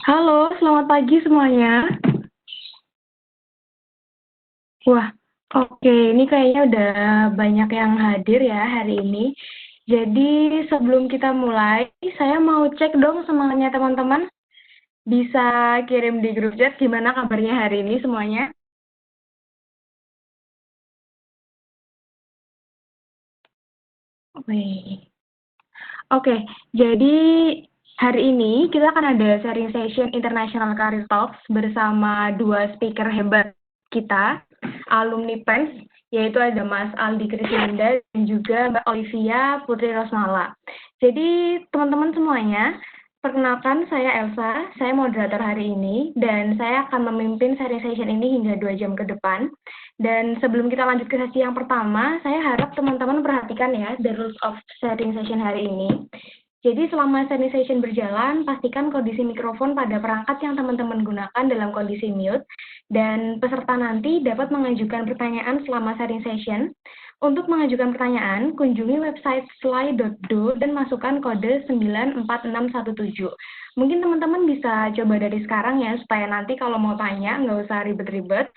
Halo, selamat pagi semuanya. Wah, oke, ini kayaknya udah banyak yang hadir ya hari ini. Jadi sebelum kita mulai, saya mau cek dong semangatnya teman-teman. Bisa kirim di grup chat gimana kabarnya hari ini semuanya. Wih. Oke, jadi hari ini kita akan ada sharing session International Career Talks bersama dua speaker hebat kita, alumni PENS, yaitu ada Mas Aldi Krisnanda dan juga Mbak Olivia Putri Rosmala. Jadi teman-teman semuanya, perkenalkan saya Elsa, saya moderator hari ini, dan saya akan memimpin sharing session ini hingga 2 jam ke depan. Dan sebelum kita lanjut ke sesi yang pertama, saya harap teman-teman perhatikan ya, the rules of sharing session hari ini. Jadi selama sharing session berjalan, pastikan kondisi mikrofon pada perangkat yang teman-teman gunakan dalam kondisi mute, dan peserta nanti dapat mengajukan pertanyaan selama sharing session. Untuk mengajukan pertanyaan, kunjungi website slide.do dan masukkan kode 94617. Mungkin teman-teman bisa coba dari sekarang ya, supaya nanti kalau mau tanya nggak usah ribet-ribet.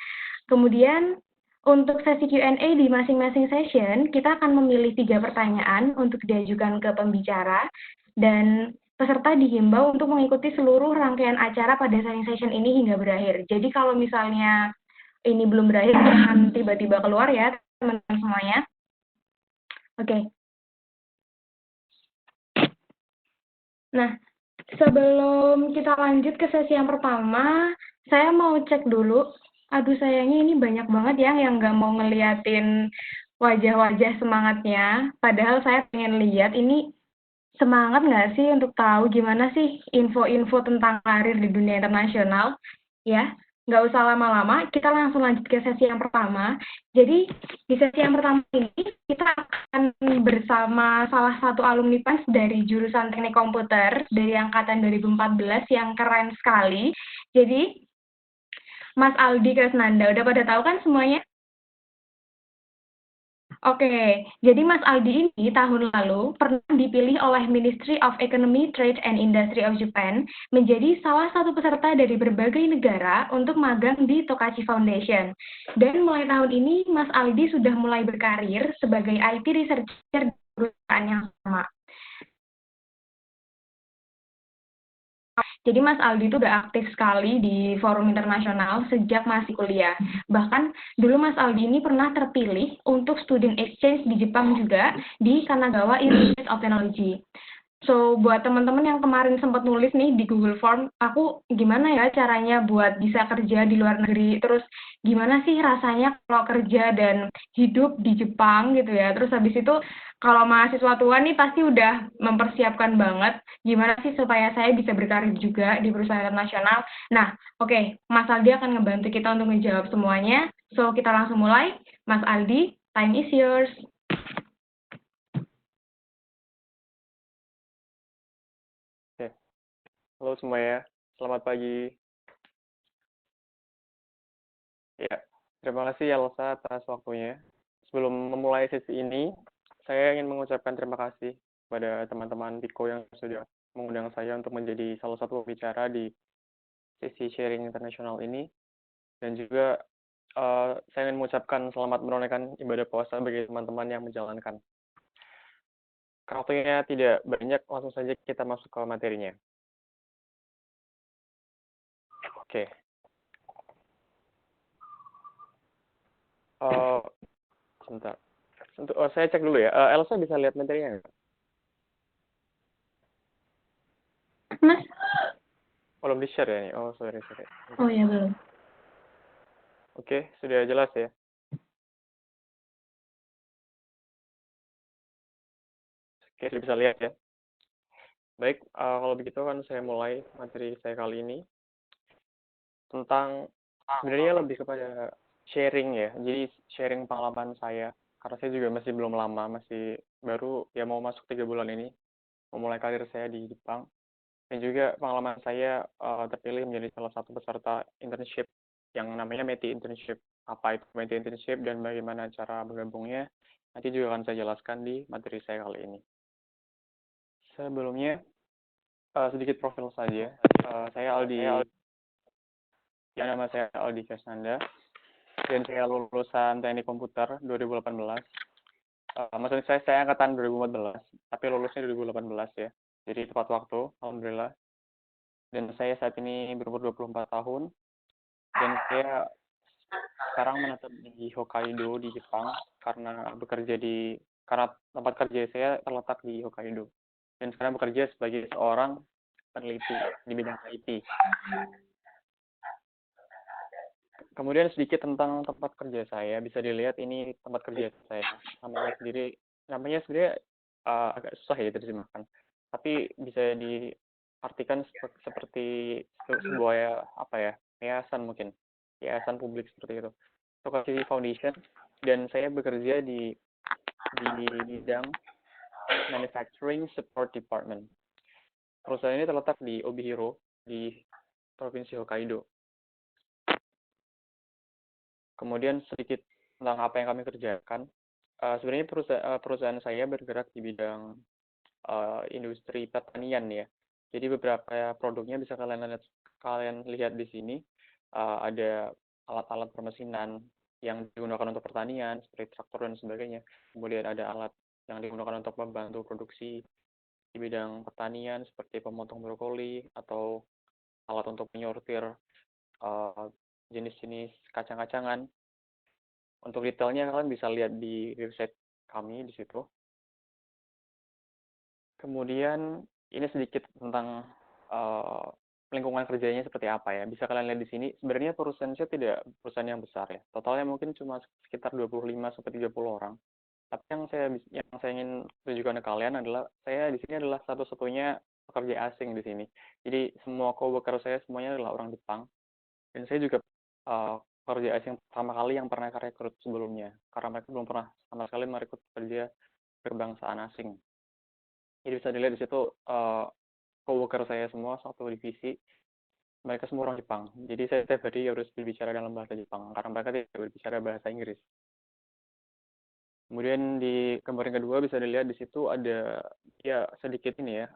Kemudian untuk sesi Q&A di masing-masing session, kita akan memilih 3 pertanyaan untuk diajukan ke pembicara, dan peserta dihimbau untuk mengikuti seluruh rangkaian acara pada sharing session ini hingga berakhir. Jadi kalau misalnya ini belum berakhir, jangan tiba-tiba keluar ya, teman-teman semuanya. Oke. Nah, sebelum kita lanjut ke sesi yang pertama, saya mau cek dulu Aduh sayangnya ini banyak banget ya yang nggak mau ngeliatin wajah-wajah semangatnya. Padahal saya pengen lihat ini semangat nggak sih untuk tahu gimana sih info-info tentang karir di dunia internasional? Ya, nggak usah lama-lama, kita langsung lanjut ke sesi yang pertama. Jadi, di sesi yang pertama ini, kita akan bersama salah satu alumni PAS dari jurusan Teknik Komputer dari angkatan 2014 yang keren sekali. Jadi, Mas Aldi Kresnanda, udah pada tahu kan semuanya? Oke, jadi Mas Aldi ini tahun lalu pernah dipilih oleh Ministry of Economy, Trade and Industry of Japan menjadi salah satu peserta dari berbagai negara untuk magang di Tokachi Foundation. Dan mulai tahun ini Mas Aldi sudah mulai berkarir sebagai IT researcher di perusahaan yang sama. Jadi Mas Aldi itu udah aktif sekali di forum internasional sejak masih kuliah. Bahkan dulu Mas Aldi ini pernah terpilih untuk student exchange di Jepang juga di Kanagawa Institute of Technology. So, buat teman-teman yang kemarin sempat nulis nih di Google Form, aku gimana ya caranya buat bisa kerja di luar negeri, terus gimana sih rasanya kalau kerja dan hidup di Jepang gitu ya. Terus habis itu kalau mahasiswa tua nih pasti udah mempersiapkan banget gimana sih supaya saya bisa berkarir juga di perusahaan internasional. Nah, oke, Mas Aldi akan ngebantu kita untuk menjawab semuanya. So, kita langsung mulai. Mas Aldi, time is yours. Oke, halo semuanya, selamat pagi. Ya, terima kasih Elsa atas waktunya. Sebelum memulai sesi ini, saya ingin mengucapkan terima kasih kepada teman-teman Piko yang sudah mengundang saya untuk menjadi salah satu pembicara di sesi sharing internasional ini. Dan juga saya ingin mengucapkan selamat menunaikan ibadah puasa bagi teman-teman yang menjalankan. Karena waktunya tidak banyak, langsung saja kita masuk ke materinya. Oke. Sebentar. Saya cek dulu ya. Elsa bisa lihat materinya nggak? Mas? Belum di-share ya ini? Oh, sorry. Oh ya, belum. Oke, sudah jelas ya. Oke, sudah bisa lihat ya. Baik, kalau begitu kan saya mulai materi saya kali ini tentang sebenarnya lebih kepada sharing ya. Jadi sharing pengalaman saya. Karena saya juga masih belum lama, masih baru ya mau masuk 3 bulan ini, memulai karir saya di Jepang. Dan juga pengalaman saya terpilih menjadi salah satu peserta internship yang namanya METI Internship. Apa itu METI Internship dan bagaimana cara bergabungnya, nanti juga akan saya jelaskan di materi saya kali ini. Sebelumnya, sedikit profil saja. Saya Aldi, ya nama saya Aldi Kresnanda, dan saya lulusan Teknik Komputer 2018. Maksudnya saya angkatan 2014, tapi lulusnya 2018 ya. Jadi tepat waktu, alhamdulillah. Dan saya saat ini berumur 24 tahun, dan saya sekarang menetap di Hokkaido di Jepang karena tempat kerja saya terletak di Hokkaido. Dan sekarang bekerja sebagai seorang peneliti di bidang IT. Kemudian sedikit tentang tempat kerja saya. Bisa dilihat ini tempat kerja saya. Namanya sendiri agak susah ya diterjemahkan. Tapi bisa diartikan seperti sebuah yayasan mungkin. Yayasan publik seperti itu. Tokachi Foundation, dan saya bekerja di bidang Manufacturing Support Department. Perusahaan ini terletak di Obihiro, di Provinsi Hokkaido. Kemudian sedikit tentang apa yang kami kerjakan. Sebenarnya perusahaan saya bergerak di bidang industri pertanian ya. Jadi beberapa produknya bisa kalian lihat di sini. Ada alat-alat permesinan yang digunakan untuk pertanian seperti traktor dan sebagainya. Kemudian ada alat yang digunakan untuk membantu produksi di bidang pertanian seperti pemotong brokoli atau alat untuk menyortir jenis-jenis kacang-kacangan. Untuk detailnya kalian bisa lihat di website kami di situ. Kemudian ini sedikit tentang lingkungan kerjanya seperti apa ya. Bisa kalian lihat di sini, sebenarnya perusahaan saya tidak perusahaan yang besar ya. Totalnya mungkin cuma sekitar 25 sampai 30 orang. Tapi yang saya ingin tunjukkan ke kalian adalah saya di sini adalah satu-satunya pekerja asing di sini. Jadi semua coworker saya semuanya adalah orang Jepang dan saya juga pekerja asing pertama kali yang pernah rekrut sebelumnya karena mereka belum pernah sama sekali merekrut pekerja berkebangsaan asing. Jadi bisa dilihat di situ coworker saya semua satu divisi mereka semua orang Jepang. Jadi saya setiap hari harus berbicara dalam bahasa Jepang karena mereka tidak berbicara bahasa Inggris. Kemudian di gambar yang kedua bisa dilihat di situ ada ya sedikit ini ya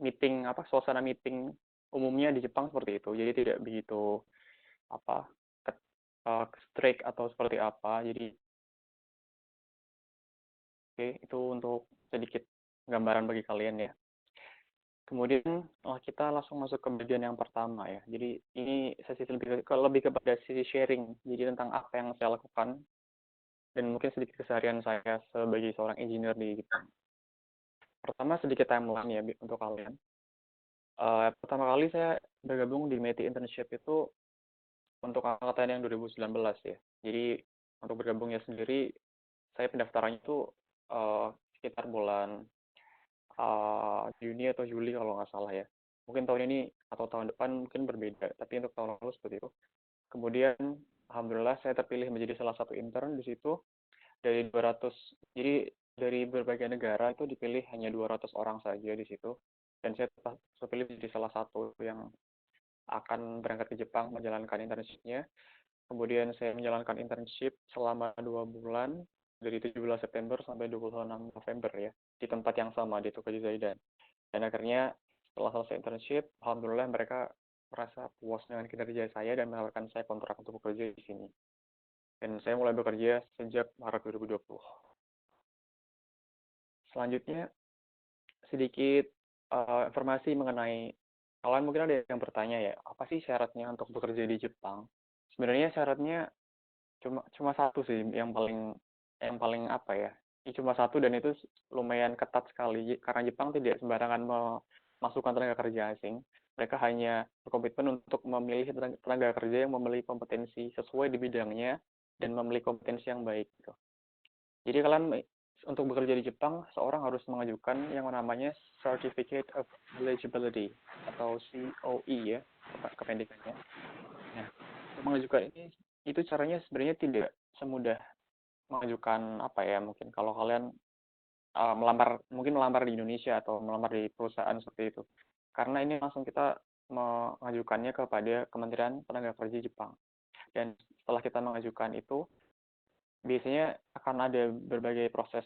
meeting suasana meeting umumnya di Jepang seperti itu. Jadi tidak begitu apa strict atau seperti apa. Jadi oke, itu untuk sedikit gambaran bagi kalian ya. Kemudian kita langsung masuk ke bagian yang pertama ya. Jadi ini sesi lebih kepada sesi sharing. Jadi tentang apa yang saya lakukan dan mungkin sedikit keseharian saya sebagai seorang engineer di Jepang. Pertama sedikit timeline ya untuk kalian. Pertama kali saya bergabung di METI Internship itu untuk angkatan yang 2019 ya. Jadi untuk bergabungnya sendiri saya pendaftarannya itu sekitar bulan Juni atau Juli kalau nggak salah ya. Mungkin tahun ini atau tahun depan mungkin berbeda, tapi untuk tahun lalu seperti itu. Kemudian alhamdulillah saya terpilih menjadi salah satu intern di situ dari 200. Jadi dari berbagai negara itu dipilih hanya 200 orang saja di situ. Dan saya terpilih menjadi salah satu yang akan berangkat ke Jepang menjalankan internship-nya. Kemudian saya menjalankan internship selama 2 bulan dari 17 September sampai 26 November ya di tempat yang sama di Tokuji Zaidan. Dan akhirnya setelah selesai internship, alhamdulillah mereka merasa puas dengan kinerja saya dan menawarkan saya kontrak untuk bekerja di sini. Dan saya mulai bekerja sejak Maret 2020. Selanjutnya sedikit informasi mengenai kalian mungkin ada yang bertanya ya, apa sih syaratnya untuk bekerja di Jepang? Sebenarnya syaratnya cuma satu sih yang paling apa ya? Ini cuma satu dan itu lumayan ketat sekali karena Jepang tidak sembarangan memasukkan tenaga kerja asing. Mereka hanya berkomitmen untuk memilih tenaga kerja yang memiliki kompetensi sesuai di bidangnya dan memiliki kompetensi yang baik gitu. Jadi kalian untuk bekerja di Jepang, seorang harus mengajukan yang namanya Certificate of Eligibility atau COE ya, kependekannya. Nah, untuk mengajukan ini, itu caranya sebenarnya tidak semudah mengajukan apa ya, mungkin kalau kalian melamar di Indonesia atau melamar di perusahaan seperti itu. Karena ini langsung kita mengajukannya kepada Kementerian Tenaga Kerja Jepang. Dan setelah kita mengajukan itu, biasanya akan ada berbagai proses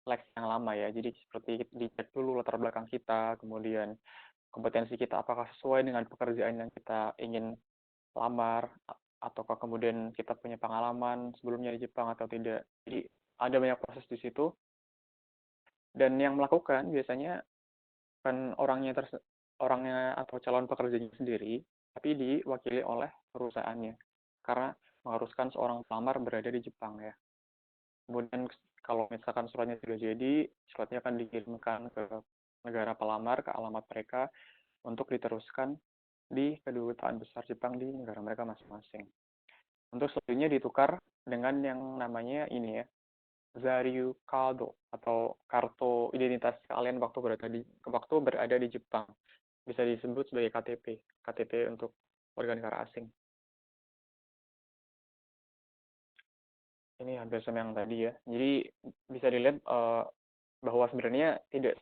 seleksi yang lama ya. Jadi seperti dicek dulu latar belakang kita, kemudian kompetensi kita apakah sesuai dengan pekerjaan yang kita ingin lamar, ataukah kemudian kita punya pengalaman sebelumnya di Jepang atau tidak. Jadi ada banyak proses di situ. Dan yang melakukan biasanya kan orangnya atau calon pekerjanya sendiri, tapi diwakili oleh perusahaannya. Karena mengharuskan seorang pelamar berada di Jepang ya. Kemudian kalau misalkan suratnya sudah jadi, suratnya akan dikirimkan ke negara pelamar, ke alamat mereka, untuk diteruskan di kedutaan besar Jepang di negara mereka masing-masing. Untuk selanjutnya ditukar dengan yang namanya ini ya, Zaryu Kado atau kartu identitas kalian waktu berada di Jepang. Bisa disebut sebagai KTP untuk warga negara asing. Ini hampir sama yang tadi ya. Jadi bisa dilihat bahwa sebenarnya tidak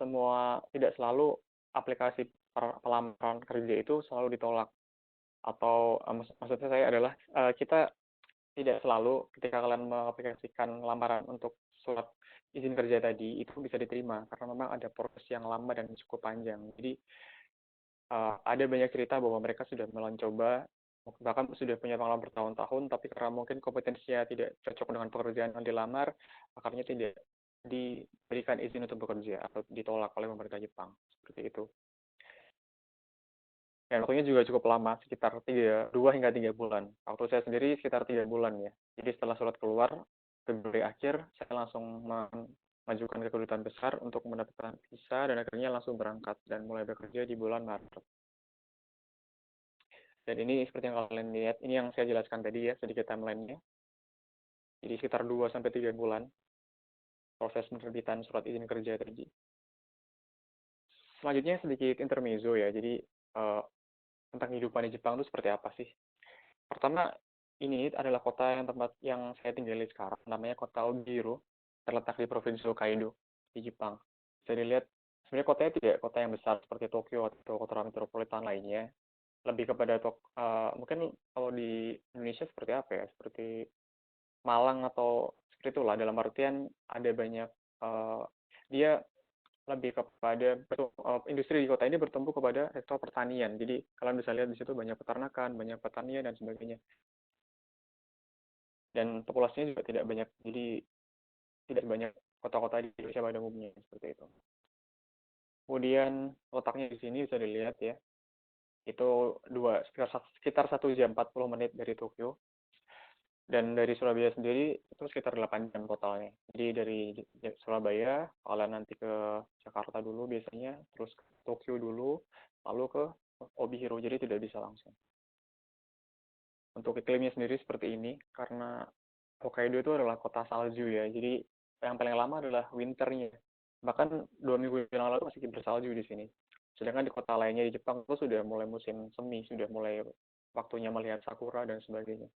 selalu aplikasi pelamaran kerja itu selalu ditolak. Atau maksudnya saya adalah kita tidak selalu ketika kalian mengaplikasikan lamaran untuk surat izin kerja tadi itu bisa diterima karena memang ada proses yang lama dan cukup panjang. Jadi ada banyak cerita bahwa mereka sudah mencoba bahkan sudah punya pengalaman bertahun-tahun tapi karena mungkin kompetensinya tidak cocok dengan pekerjaan yang dilamar, akhirnya tidak diberikan izin untuk bekerja atau ditolak oleh pemerintah Jepang seperti itu. Dan waktunya juga cukup lama, sekitar 2 hingga 3 bulan. Waktu saya sendiri sekitar 3 bulan ya. Jadi setelah surat keluar, Februari akhir, saya langsung mengajukan ke kedutaan besar untuk mendapatkan visa dan akhirnya langsung berangkat dan mulai bekerja di bulan Maret. Dan ini seperti yang kalian lihat, ini yang saya jelaskan tadi ya, sedikit timeline-nya. Jadi sekitar 2-3 bulan proses penerbitan surat izin kerja terjadi. Selanjutnya sedikit intermezzo ya, jadi tentang kehidupan di Jepang itu seperti apa sih? Pertama, ini adalah kota tempat yang saya tinggali sekarang, namanya kota Ogiro, terletak di Provinsi Hokkaido, di Jepang. Bisa dilihat, sebenarnya kotanya tidak kota yang besar seperti Tokyo atau kota metropolitan lainnya, lebih kepada mungkin kalau di Indonesia seperti apa ya, seperti Malang atau seperti itulah, dalam artian ada banyak, dia lebih kepada industri di kota ini bertumbuh kepada sektor pertanian. Jadi kalian bisa lihat di situ banyak peternakan, banyak pertanian dan sebagainya. Dan populasinya juga tidak banyak, jadi tidak banyak kota-kota di Indonesia pada umumnya seperti itu. Kemudian letaknya di sini bisa dilihat ya, itu sekitar 1 jam 40 menit dari Tokyo. Dan dari Surabaya sendiri itu sekitar 8 jam totalnya. Jadi dari Surabaya, kalian nanti ke Jakarta dulu biasanya, terus ke Tokyo dulu, lalu ke Obihiro, jadi tidak bisa langsung. Untuk iklimnya sendiri seperti ini, karena Hokkaido itu adalah kota salju ya, jadi yang paling lama adalah winternya. Bahkan 2 minggu yang lalu masih bersalju di sini. Sedangkan di kota lainnya di Jepang itu sudah mulai musim semi, sudah mulai waktunya melihat sakura dan sebagainya.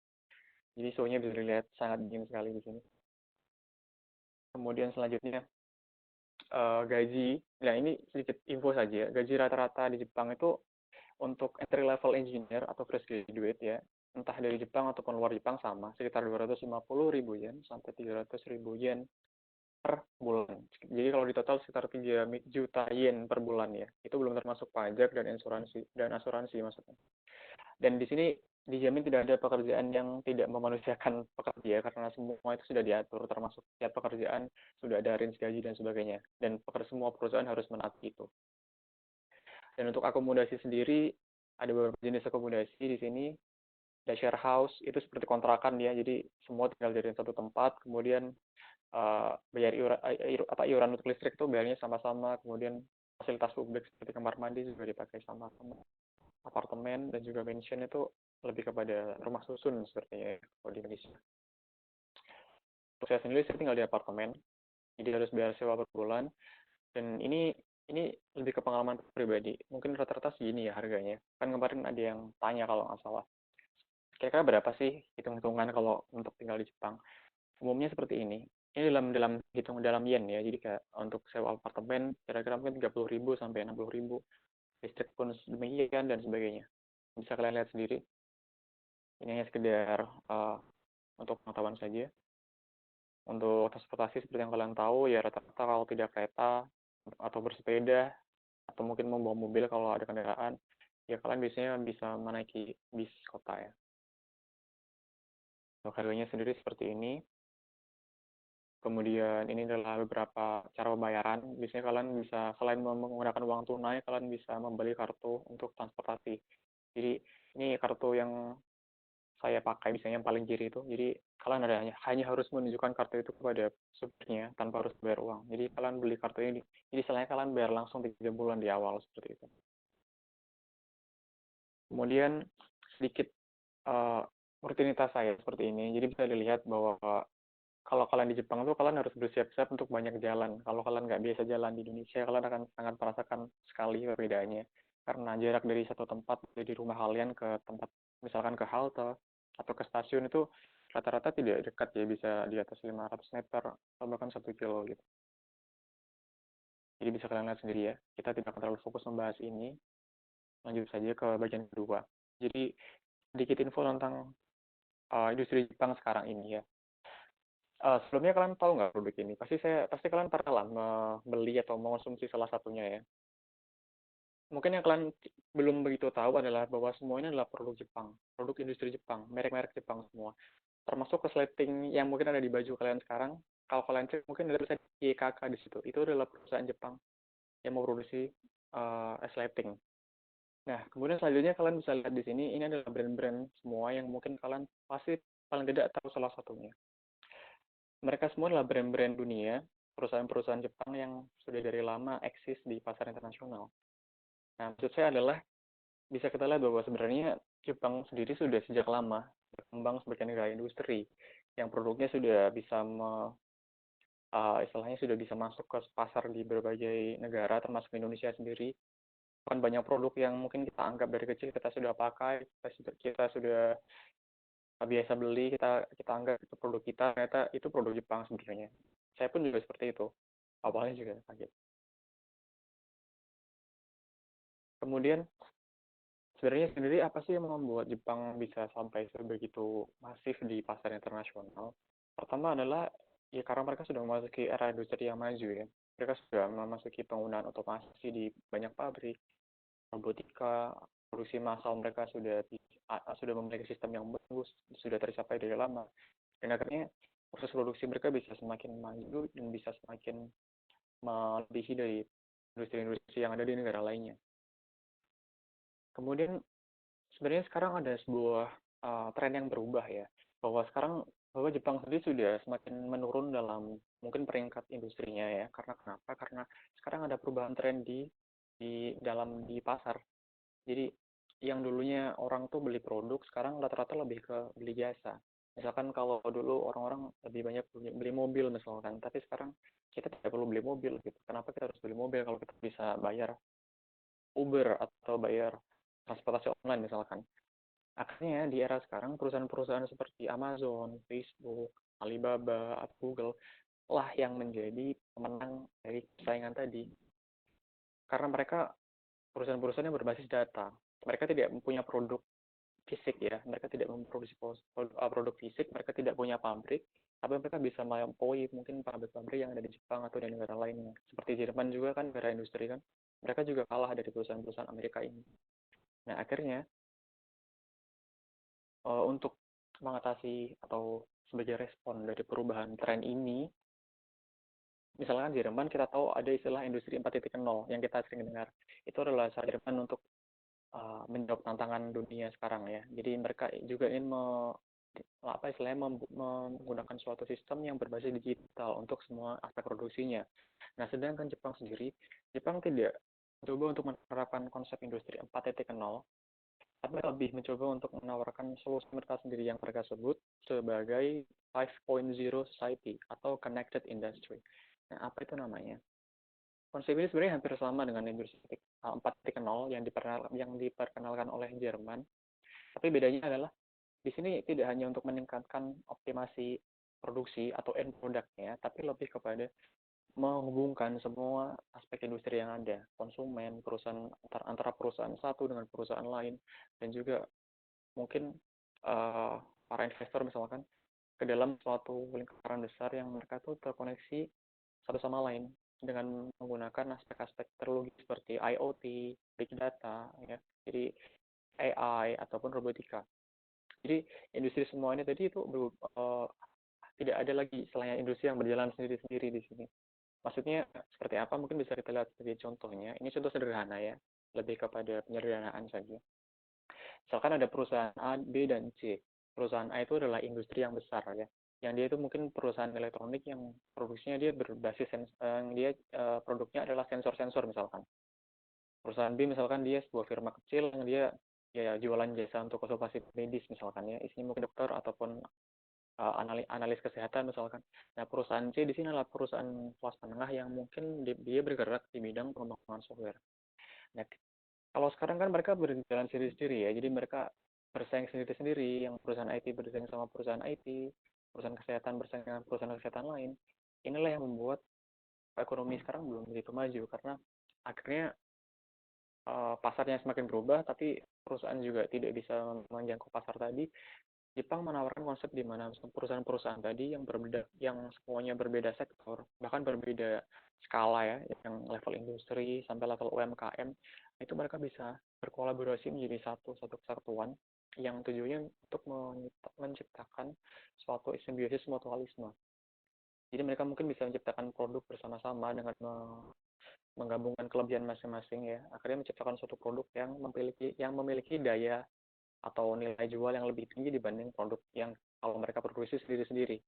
Jadi suhunya bisa dilihat sangat dingin sekali di sini. Kemudian selanjutnya gaji. Nah ini sedikit info saja. Gaji rata-rata di Jepang itu untuk entry level engineer atau fresh graduate ya, entah dari Jepang ataupun luar Jepang sama, sekitar 250.000 yen sampai 300.000 yen per bulan. Jadi kalau di total sekitar 3 juta yen per bulan ya. Itu belum termasuk pajak dan asuransi maksudnya. Dan di sini dijamin tidak ada pekerjaan yang tidak memanusiakan pekerja karena semua itu sudah diatur, termasuk setiap pekerjaan sudah ada range gaji dan sebagainya. Dan semua perusahaan harus menaati itu. Dan untuk akomodasi sendiri ada beberapa jenis akomodasi di sini. Ada share house, itu seperti kontrakan ya, jadi semua tinggal dari satu tempat, kemudian bayar iuran untuk listrik itu bayarnya sama-sama, kemudian fasilitas publik seperti kamar mandi juga dipakai sama-sama. Apartemen dan juga mansion itu lebih kepada rumah susun sepertinya ya, kalau di Indonesia. Untuk saya sendiri, saya tinggal di apartemen, jadi harus bayar sewa per bulan, dan ini lebih ke pengalaman pribadi. Mungkin rata-rata segini ya harganya. Kan kemarin ada yang tanya kalau nggak salah, kira-kira berapa sih hitung-hitungan kalau untuk tinggal di Jepang? Umumnya seperti ini. Ini dalam yen ya, jadi kayak untuk sewa apartemen kira-kira mungkin 30.000 sampai 60.000. Listrik pun demikian dan sebagainya. Bisa kalian lihat sendiri. Ini hanya sekedar untuk pengetahuan saja. Untuk transportasi seperti yang kalian tahu, ya rata-rata kalau tidak kereta atau bersepeda, atau mungkin membawa mobil kalau ada kendaraan, ya kalian biasanya bisa menaiki bis kota ya. Untuk harganya sendiri seperti ini. Kemudian ini adalah beberapa cara pembayaran. Biasanya kalian bisa, selain menggunakan uang tunai, kalian bisa membeli kartu untuk transportasi. Jadi ini kartu yang saya pakai, misalnya yang paling kiri itu. Jadi kalian hanya harus menunjukkan kartu itu kepada supirnya tanpa harus bayar uang. Jadi kalian beli kartu ini. Jadi selain kalian bayar langsung 3 bulan di awal seperti itu. Kemudian sedikit rutinitas saya seperti ini. Jadi bisa dilihat bahwa kalau kalian di Jepang tuh kalian harus bersiap-siap untuk banyak jalan. Kalau kalian nggak biasa jalan di Indonesia, kalian akan sangat merasakan sekali perbedaannya. Karena jarak dari satu tempat dari rumah kalian ke tempat, misalkan ke halte atau ke stasiun itu rata-rata tidak dekat ya, bisa di atas 500 meter atau bahkan 1 kilo gitu. Jadi bisa kalian lihat sendiri ya. Kita tidak akan terlalu fokus membahas ini. Lanjut saja ke bagian kedua. Jadi sedikit info tentang industri Jepang sekarang ini ya. Sebelumnya kalian tahu nggak produk ini? Pasti kalian pernah lah membeli atau mengonsumsi salah satunya ya. Mungkin yang kalian belum begitu tahu adalah bahwa semua ini adalah produk Jepang, produk industri Jepang, merek-merek Jepang semua. Termasuk resleting yang mungkin ada di baju kalian sekarang. Kalau kalian cek mungkin ada tulisan YKK di situ. Itu adalah perusahaan Jepang yang memproduksi resleting. Nah, kemudian selanjutnya kalian bisa lihat di sini, ini adalah brand-brand semua yang mungkin kalian pasti paling tidak tahu salah satunya. Mereka semua adalah brand-brand dunia, perusahaan-perusahaan Jepang yang sudah dari lama eksis di pasar internasional. Nah, maksud saya adalah bisa kita lihat bahwa sebenarnya Jepang sendiri sudah sejak lama berkembang sebagai negara industri yang produknya sudah bisa istilahnya sudah bisa masuk ke pasar di berbagai negara termasuk Indonesia sendiri. Kan banyak produk yang mungkin kita anggap dari kecil kita sudah pakai, kita sudah biasa beli, kita anggap itu produk kita, ternyata itu produk Jepang sebenarnya. Saya pun juga seperti itu. Awalnya juga kaget. Kemudian sebenarnya sendiri apa sih yang membuat Jepang bisa sampai sebegitu masif di pasar internasional? Pertama adalah ya karena mereka sudah memasuki era industri yang maju ya. Mereka sudah memasuki penggunaan otomasi di banyak pabrik, robotika, produksi massal mereka sudah memiliki sistem yang bagus, sudah tercapai dari lama. Dan akhirnya proses produksi mereka bisa semakin maju dan bisa semakin melebihi dari industri-industri yang ada di negara lainnya. Kemudian sebenarnya sekarang ada sebuah tren yang berubah ya, bahwa Jepang sendiri sudah semakin menurun dalam mungkin peringkat industrinya ya. Karena kenapa? Karena sekarang ada perubahan tren di pasar. Jadi yang dulunya orang tuh beli produk, sekarang rata-rata lebih ke beli jasa. Misalkan kalau dulu orang-orang lebih banyak beli mobil misalkan, tapi sekarang kita tidak perlu beli mobil gitu. Kenapa kita harus beli mobil kalau kita bisa bayar Uber atau bayar transportasi online misalkan. Akhirnya di era sekarang perusahaan-perusahaan seperti Amazon, Facebook, Alibaba, atau Google lah yang menjadi pemenang dari persaingan tadi. Karena mereka perusahaan-perusahaan yang berbasis data. Mereka tidak punya produk fisik ya, mereka tidak memproduksi produk fisik, mereka tidak punya pabrik, tapi mereka bisa melampaui mungkin pabrik-pabrik yang ada di Jepang atau di negara lainnya. Seperti Jerman juga kan, negara industri kan, mereka juga kalah dari perusahaan-perusahaan Amerika ini. Nah, akhirnya untuk mengatasi atau sebagai respon dari perubahan tren ini, misalkan Jerman kita tahu ada istilah industri 4.0 yang kita sering dengar. Itu adalah cara Jerman untuk menjawab tantangan dunia sekarang ya. Jadi mereka juga ingin menggunakan suatu sistem yang berbasis digital untuk semua aspek produksinya. Nah, sedangkan Jepang sendiri, Jepang tidak mencoba untuk menerapkan konsep industri 4.0, tapi lebih mencoba untuk menawarkan solusi mereka sendiri yang mereka sebut sebagai 5.0 society atau connected industry. Nah, apa itu namanya? Konsep ini sebenarnya hampir sama dengan industri 4.0 yang diperkenalkan oleh Jerman, tapi bedanya adalah di sini tidak hanya untuk meningkatkan optimasi produksi atau end produknya, tapi lebih kepada menghubungkan semua aspek industri yang ada, konsumen, perusahaan antara perusahaan satu dengan perusahaan lain, dan juga mungkin para investor misalkan ke dalam suatu lingkaran besar yang mereka tuh terkoneksi satu sama lain dengan menggunakan aspek-aspek teknologi seperti IoT, big data, ya, jadi AI ataupun robotika. Jadi industri semua ini tadi itu tidak ada lagi selain industri yang berjalan sendiri-sendiri di sini. Maksudnya seperti apa? Mungkin bisa kita lihat sebagai contohnya. Ini contoh sederhana ya, lebih kepada penyederhanaan saja. Misalkan ada perusahaan A, B, dan C. Perusahaan A itu adalah industri yang besar ya, yang dia itu mungkin perusahaan elektronik yang produksinya dia berbasis produknya adalah sensor-sensor misalkan. Perusahaan B misalkan dia sebuah firma kecil yang dia ya jualan jasa untuk konsultasi medis misalkan ya, isinya mungkin dokter ataupun analis kesehatan misalkan. Nah, perusahaan C di sini adalah perusahaan kelas menengah yang mungkin dia bergerak di bidang pengembangan software. Nah, kalau sekarang kan mereka berjalan sendiri-sendiri ya, jadi mereka bersaing sendiri-sendiri, yang perusahaan IT bersaing sama perusahaan IT, perusahaan kesehatan bersaing dengan perusahaan kesehatan lain. Inilah yang membuat ekonomi sekarang belum begitu maju, karena akhirnya pasarnya semakin berubah, tapi perusahaan juga tidak bisa menjangkau pasar tadi. Jepang menawarkan konsep di mana perusahaan-perusahaan tadi yang semuanya berbeda sektor, bahkan berbeda skala ya, yang level industri sampai level UMKM, itu mereka bisa berkolaborasi menjadi satu kesatuan yang tujuannya untuk menciptakan suatu simbiosis mutualisme. Jadi mereka mungkin bisa menciptakan produk bersama-sama dengan menggabungkan kelebihan masing-masing ya, akhirnya menciptakan suatu produk yang memiliki daya atau nilai jual yang lebih tinggi dibanding produk yang kalau mereka produksi sendiri-sendiri.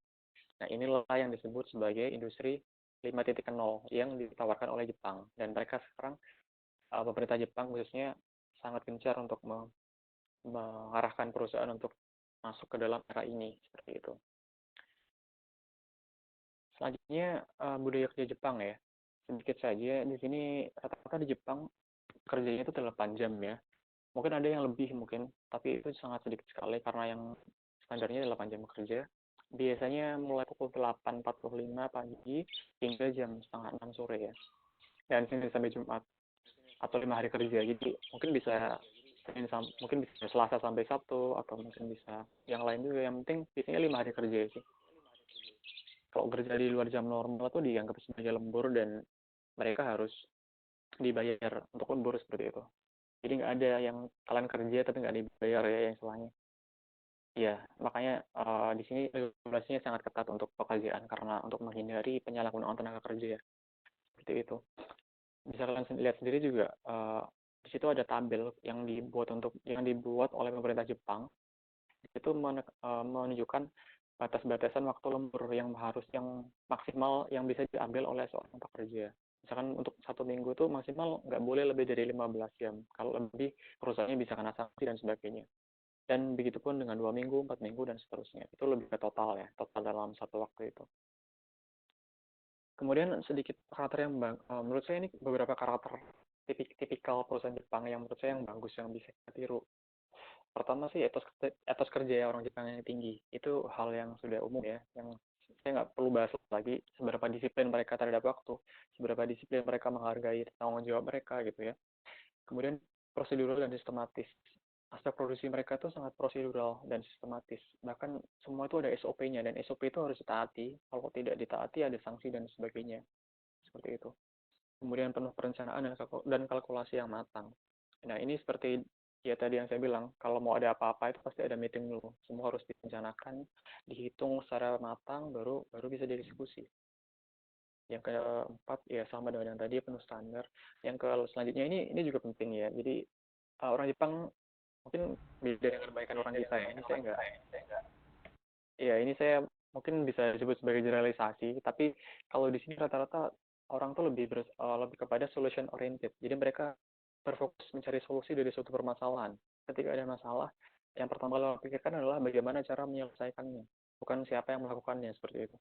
Nah, inilah yang disebut sebagai industri 5.0 yang ditawarkan oleh Jepang. Dan mereka sekarang, pemerintah Jepang khususnya sangat gencar untuk mengarahkan perusahaan untuk masuk ke dalam era ini, seperti itu. Selanjutnya budaya kerja Jepang ya. Sedikit saja di sini rata-rata di Jepang kerjanya itu 8 jam ya. Mungkin ada yang lebih mungkin, tapi itu sangat sedikit sekali karena yang standarnya 8 jam kerja. Biasanya mulai pukul 8.45 pagi hingga jam setengah 6 sore ya. Dan Senin sampai Jumat atau 5 hari kerja. Jadi mungkin bisa mungkin bisa Selasa sampai Sabtu atau mungkin bisa yang lain juga. Yang penting biasanya 5 hari kerja sih. Kalau kerja di luar jam normal tuh dianggap sebagai lembur dan mereka harus dibayar untuk lembur seperti itu. Jadi nggak ada yang kalian kerja tapi nggak dibayar ya yang istilahnya. Iya, makanya di sini regulasinya sangat ketat untuk pekerjaan karena untuk menghindari penyalahgunaan tenaga kerja ya. Seperti itu. Bisa kalian lihat sendiri juga di situ ada tabel yang dibuat oleh pemerintah Jepang. Itu menunjukkan batas-batasan waktu lembur yang maksimal yang bisa diambil oleh seorang pekerja. Misalkan untuk 1 minggu tuh maksimal nggak boleh lebih dari 15 jam. Kalau lebih, perusahaannya bisa kena sanksi dan sebagainya. Dan begitu pun dengan 2 minggu, 4 minggu, dan seterusnya. Itu lebih ke total ya, total dalam satu waktu itu. Kemudian sedikit karakter yang menurut saya ini beberapa karakter tipikal perusahaan Jepang yang menurut saya yang bagus, yang bisa kita tiru. Pertama sih etos kerja orang Jepang yang tinggi. Itu hal yang sudah umum ya, yang saya nggak perlu bahas lagi seberapa disiplin mereka terhadap waktu, seberapa disiplin mereka menghargai tanggung jawab mereka gitu ya. Kemudian prosedural dan sistematis. Aspek produksi mereka itu sangat prosedural dan sistematis. Bahkan semua itu ada SOP-nya dan SOP itu harus ditaati. Kalau tidak ditaati ada sanksi dan sebagainya. Seperti itu. Kemudian penuh perencanaan dan kalkulasi yang matang. Nah, ini seperti ya tadi yang saya bilang, kalau mau ada apa-apa itu pasti ada meeting dulu. Semua harus direncanakan, dihitung secara matang, baru bisa didiskusi. Yang keempat ya sama dengan yang tadi, penuh standar. Yang selanjutnya ini juga penting ya. Jadi orang Jepang mungkin beda dengan kebaikan orang kita ya. Ini saya enggak. Ya ini saya mungkin bisa disebut sebagai generalisasi. Tapi kalau di sini rata-rata orang tuh lebih kepada solution oriented. Jadi mereka berfokus mencari solusi dari suatu permasalahan. Ketika ada masalah, yang pertama kali pikirkan adalah bagaimana cara menyelesaikannya, bukan siapa yang melakukannya, seperti itu.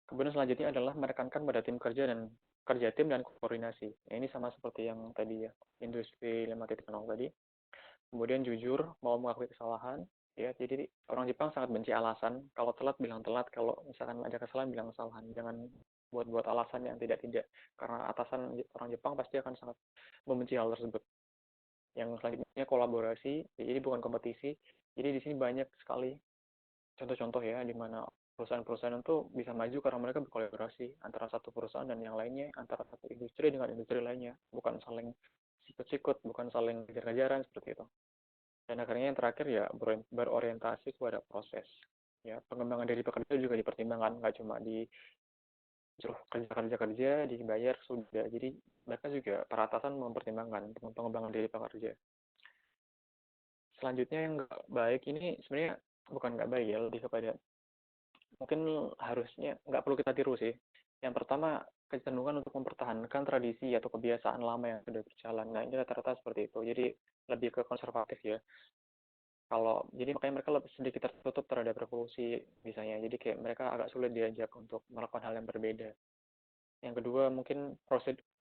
Kemudian selanjutnya adalah menekankan pada tim kerja tim dan koordinasi. Nah, ini sama seperti yang tadi ya, industri 5.0 tadi. Kemudian jujur, mau mengakui kesalahan. Ya, jadi orang Jepang sangat benci alasan. Kalau telat bilang telat, kalau misalkan ada kesalahan bilang kesalahan. Jangan buat-buat alasan yang tidak-tidak. Karena atasan orang Jepang pasti akan sangat membenci hal tersebut. Yang selanjutnya kolaborasi, jadi bukan kompetisi. Jadi di sini banyak sekali contoh-contoh ya, di mana perusahaan-perusahaan itu bisa maju karena mereka berkolaborasi antara satu perusahaan dan yang lainnya, antara satu industri dengan industri lainnya, bukan saling sikut-sikut, bukan saling kejar-kejaran seperti itu. Dan akhirnya yang terakhir ya berorientasi kepada proses. Ya, pengembangan dari pekerja juga dipertimbangkan, nggak cuma di kerja dibayar sudah. Jadi mereka juga para atasan mempertimbangkan pengembangan diri pekerja. Selanjutnya yang nggak baik ini sebenarnya bukan nggak baik ya, lebih kepada mungkin harusnya nggak perlu kita tiru sih. Yang pertama, kecenderungan untuk mempertahankan tradisi atau kebiasaan lama yang sudah berjalan. Nah, ini rata-rata seperti itu. Jadi lebih ke konservatif ya. Jadi makanya mereka lebih sedikit tertutup terhadap revolusi misalnya. Jadi kayak mereka agak sulit diajak untuk melakukan hal yang berbeda. Yang kedua, mungkin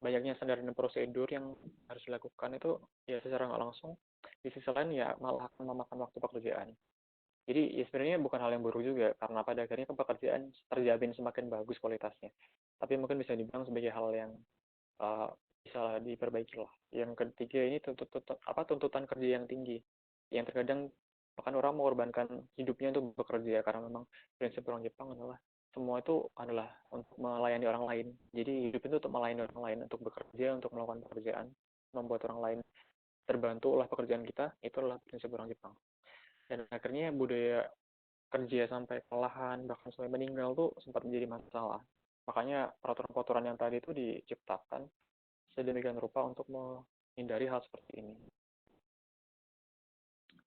banyaknya standar dan prosedur yang harus dilakukan itu ya secara nggak langsung. Di sisi lain ya malah akan memakan waktu pekerjaan. Jadi ya sebenarnya bukan hal yang buruk juga, karena pada akhirnya pekerjaan terjamin semakin bagus kualitasnya. Tapi mungkin bisa dibilang sebagai hal yang uh, bisa diperbaiki lah. Yang ketiga ini tuntutan kerja yang tinggi. Yang terkadang bahkan orang mengorbankan hidupnya untuk bekerja, karena memang prinsip orang Jepang adalah semua itu adalah untuk melayani orang lain. Jadi hidup itu untuk melayani orang lain, untuk bekerja, untuk melakukan pekerjaan, membuat orang lain terbantu oleh pekerjaan kita, itu adalah prinsip orang Jepang. Dan akhirnya budaya kerja sampai kelelahan bahkan sampai meninggal tuh sempat menjadi masalah. Makanya peraturan-peraturan yang tadi itu diciptakan sedemikian rupa untuk menghindari hal seperti ini.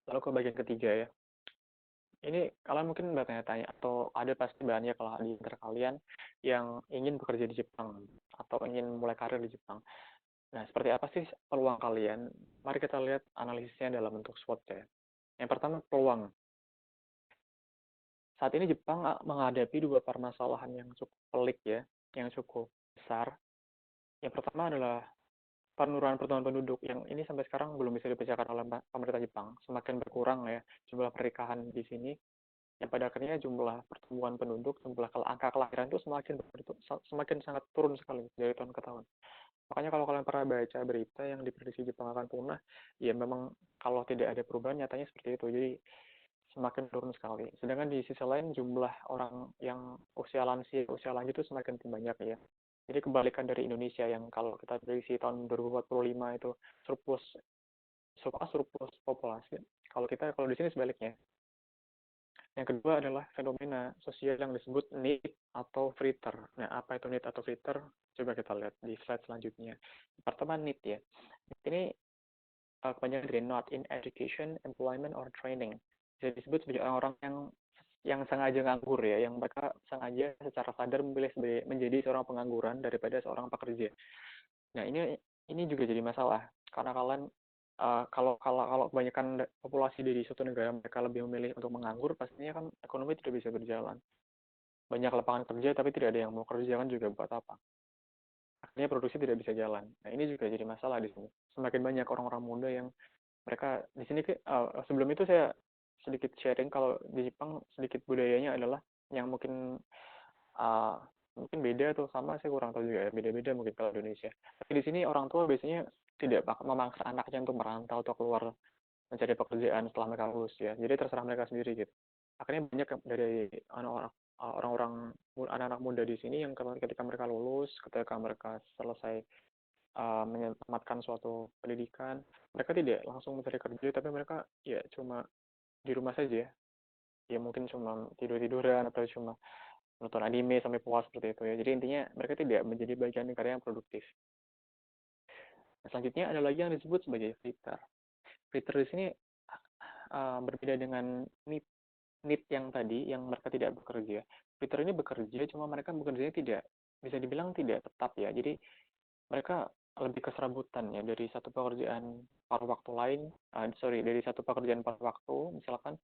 Lalu ke bagian ketiga ya. Ini kalian mungkin bertanya-tanya atau ada pasti banyak lah di antara kalian yang ingin bekerja di Jepang atau ingin mulai karir di Jepang. Nah, seperti apa sih peluang kalian? Mari kita lihat analisisnya dalam bentuk SWOT ya. Yang pertama, peluang. Saat ini Jepang menghadapi dua permasalahan yang cukup pelik ya, yang cukup besar. Yang pertama adalah penurunan pertumbuhan penduduk yang ini sampai sekarang belum bisa dipecahkan oleh pemerintah Jepang. Semakin berkurang ya jumlah pernikahan di sini, yang pada akhirnya jumlah pertumbuhan penduduk, jumlah angka kelahiran itu semakin sangat turun sekali dari tahun ke tahun. Makanya kalau kalian pernah baca berita yang diprediksi Jepang akan punah, ya memang kalau tidak ada perubahan nyatanya seperti itu. Jadi semakin turun sekali. Sedangkan di sisi lain jumlah orang yang usia lansia, usia lanjut itu semakin banyak ya. Jadi kebalikan dari Indonesia yang kalau kita prediksi tahun 2045 itu surplus surplus populasi. Kalau di sini sebaliknya. Yang kedua adalah fenomena sosial yang disebut need atau fritter. Nah, apa itu need atau fritter? Coba kita lihat di slide selanjutnya. Pertama need ya. Ini kepanjangan dari not in education, employment, or training. Bisa disebut sebagai orang-orang yang sengaja nganggur ya, yang mereka sengaja secara sadar memilih menjadi seorang pengangguran daripada seorang pekerja. Nah, ini juga jadi masalah karena kalian kalau kebanyakan populasi dari suatu negara mereka lebih memilih untuk menganggur, pastinya kan ekonomi tidak bisa berjalan. Banyak lapangan kerja tapi tidak ada yang mau kerja kan juga buat apa? Akhirnya produksi tidak bisa jalan. Nah, ini juga jadi masalah di sini. Semakin banyak orang-orang muda yang mereka di sini sebelum itu saya sedikit sharing kalau di Jepang sedikit budayanya adalah yang uh, mungkin beda atau sama saya kurang tahu juga ya, beda-beda mungkin kalau Indonesia. Tapi di sini orang tua biasanya tidak memaksa anaknya untuk merantau atau keluar mencari pekerjaan setelah mereka lulus ya. Jadi terserah mereka sendiri gitu. Akhirnya banyak dari orang-orang anak-anak muda di sini yang ketika mereka lulus, ketika mereka selesai menyelamatkan suatu pendidikan, mereka tidak langsung mencari kerja, tapi mereka ya cuma di rumah saja. Ya mungkin cuma tidur-tiduran atau cuma nonton anime sampai puas seperti itu ya. Jadi intinya mereka tidak menjadi bagian karya yang produktif. Nah, selanjutnya ada lagi yang disebut sebagai fritter. Fritter di sini berbeda dengan need yang tadi, yang mereka tidak bekerja. Fritter ini bekerja, cuma mereka bekerjanya tidak, bisa dibilang tidak tetap ya. Jadi mereka lebih keserabutan ya dari satu pekerjaan paruh waktu lain, dari satu pekerjaan paruh waktu, misalkan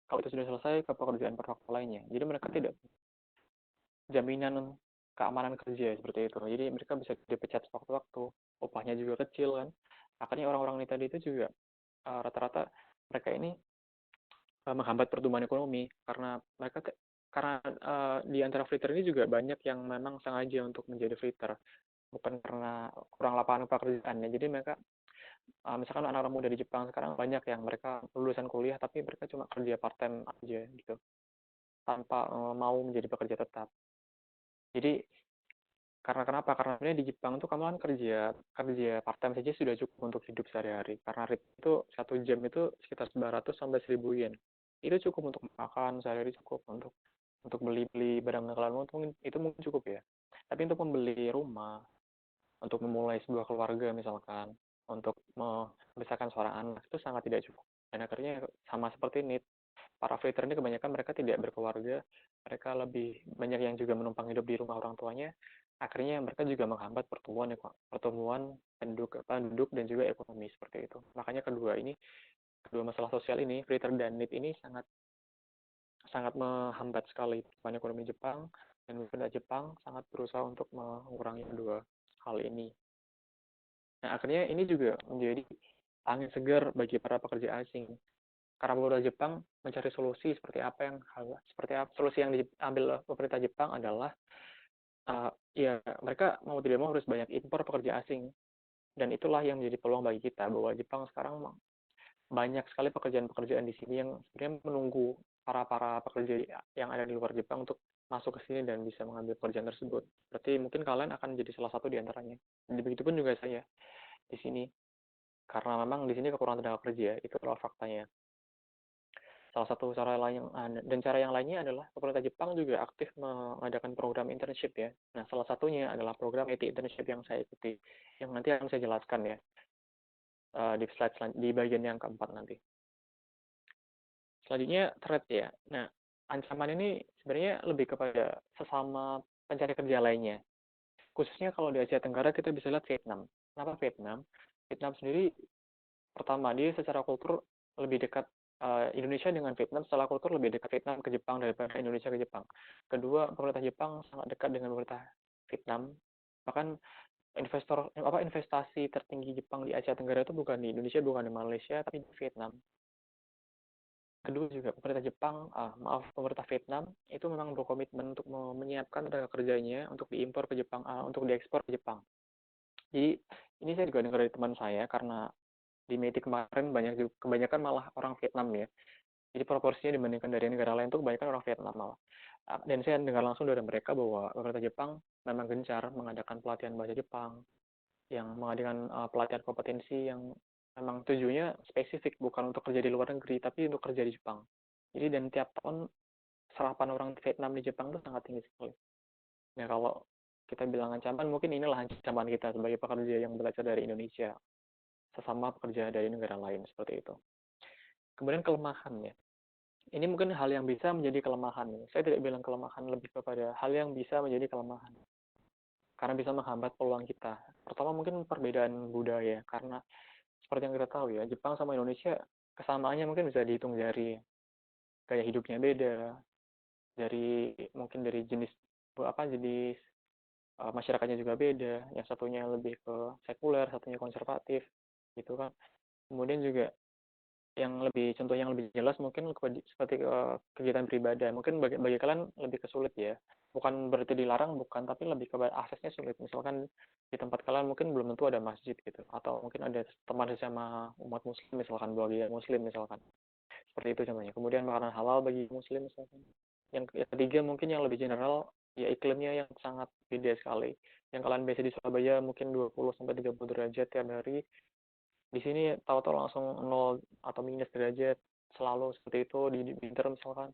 kalau itu sudah selesai ke pekerjaan paruh waktu lainnya. Jadi mereka tidak jaminan keamanan kerja seperti itu. Jadi mereka bisa dipecat sewaktu-waktu, upahnya juga kecil kan. Akhirnya orang-orang ini tadi itu juga rata-rata mereka ini menghambat pertumbuhan ekonomi karena di antara fritter ini juga banyak yang memang sengaja untuk menjadi fritter, bukan karena kurang lapangan pekerjaan ya. Jadi mereka misalkan anak-anak muda di Jepang sekarang banyak yang mereka lulusan kuliah tapi mereka cuma kerja part time aja gitu tanpa mau menjadi pekerja tetap. Jadi kenapa? Karena sebenarnya di Jepang tuh kamu kan kerja part time saja sudah cukup untuk hidup sehari-hari. Karena rate itu 1 jam itu sekitar 900 sampai 1000 yen. Itu cukup untuk makan sehari-hari, cukup untuk beli barang yang kalian mau itu mungkin cukup ya. Tapi untuk membeli rumah, untuk memulai sebuah keluarga misalkan, untuk membesarkan seorang anak itu sangat tidak cukup. Dan akhirnya sama seperti ini, para fighter ini kebanyakan mereka tidak berkeluarga, mereka lebih banyak yang juga menumpang hidup di rumah orang tuanya. Akhirnya mereka juga menghambat pertumbuhan penduduk dan juga ekonomi seperti itu. Makanya kedua masalah sosial ini, fighter dan need ini sangat menghambat sekali pertumbuhan ekonomi Jepang, dan pemerintah Jepang sangat berusaha untuk mengurangi kedua hal ini. Nah, akhirnya ini juga menjadi angin segar bagi para pekerja asing. Karena pemerintah Jepang mencari solusi solusi yang diambil pemerintah Jepang adalah ya mereka mau tidak mau harus banyak impor pekerja asing, dan itulah yang menjadi peluang bagi kita bahwa Jepang sekarang banyak sekali pekerjaan-pekerjaan di sini yang sebenarnya menunggu para pekerja yang ada di luar Jepang untuk masuk ke sini dan bisa mengambil pekerjaan tersebut. Berarti mungkin kalian akan menjadi salah satu di antaranya. Dan begitupun juga saya di sini, karena memang di sini kekurangan tenaga kerja, itu adalah faktanya. Salah satu cara lain dan cara yang lainnya adalah pemerintah Jepang juga aktif mengadakan program internship ya. Nah, salah satunya adalah program IT internship yang saya ikuti, yang nanti akan saya jelaskan ya di slide di bagian yang keempat nanti. Selanjutnya threat ya. Nah, ancaman ini sebenarnya lebih kepada sesama pencari kerja lainnya. Khususnya kalau di Asia Tenggara kita bisa lihat Vietnam. Kenapa Vietnam? Vietnam sendiri, pertama, dia secara kultur lebih dekat Indonesia dengan Vietnam secara kultur lebih dekat Vietnam ke Jepang daripada Indonesia ke Jepang. Kedua, pemerintah Jepang sangat dekat dengan pemerintah Vietnam. Bahkan investasi tertinggi Jepang di Asia Tenggara itu bukan di Indonesia, bukan di Malaysia, tapi di Vietnam. Kedua juga pemerintah Vietnam itu memang berkomitmen untuk menyiapkan tenaga kerjanya untuk diimpor ke Jepang, untuk diekspor ke Jepang. Jadi ini saya juga dengar dari teman saya karena di meeting kemarin kebanyakan malah orang Vietnam ya. Jadi proporsinya dibandingkan dari negara lain tuh kebanyakan orang Vietnam malah. Dan saya dengar langsung dari mereka bahwa pemerintah Jepang memang gencar mengadakan pelatihan bahasa Jepang, yang mengadakan pelatihan kompetensi yang memang tujuannya spesifik, bukan untuk kerja di luar negeri, tapi untuk kerja di Jepang. Jadi dan tiap tahun serapan orang Vietnam di Jepang itu sangat tinggi sekali. Nah kalau kita bilang ancaman, mungkin inilah ancaman kita sebagai pekerja yang belajar dari Indonesia, sesama pekerja dari negara lain, seperti itu. Kemudian kelemahan ya. Ini mungkin hal yang bisa menjadi kelemahan. Saya tidak bilang kelemahan, lebih kepada hal yang bisa menjadi kelemahan. Karena bisa menghambat peluang kita. Pertama mungkin perbedaan budaya, karena seperti yang kita tahu ya, Jepang sama Indonesia kesamaannya mungkin bisa dihitung jari. Gaya hidupnya beda, mungkin dari jenis masyarakatnya juga beda. Yang satunya lebih ke sekuler, satunya konservatif, gitu kan. Kemudian juga contoh yang lebih jelas mungkin seperti kegiatan beribadah. Mungkin bagi kalian lebih kesulit ya. Bukan berarti dilarang, bukan, tapi lebih ke aksesnya sulit. Misalkan di tempat kalian mungkin belum tentu ada masjid gitu, atau mungkin ada teman sesama umat muslim, misalkan bagi muslim misalkan. Seperti itu contohnya. Kemudian makanan halal bagi muslim misalkan. Yang ketiga mungkin yang lebih general, ya iklimnya yang sangat beda sekali. Yang kalian biasa di Surabaya mungkin 20-30 derajat tiap hari, di sini tahu-tahu langsung 0 atau minus derajat selalu seperti itu di winter misalkan.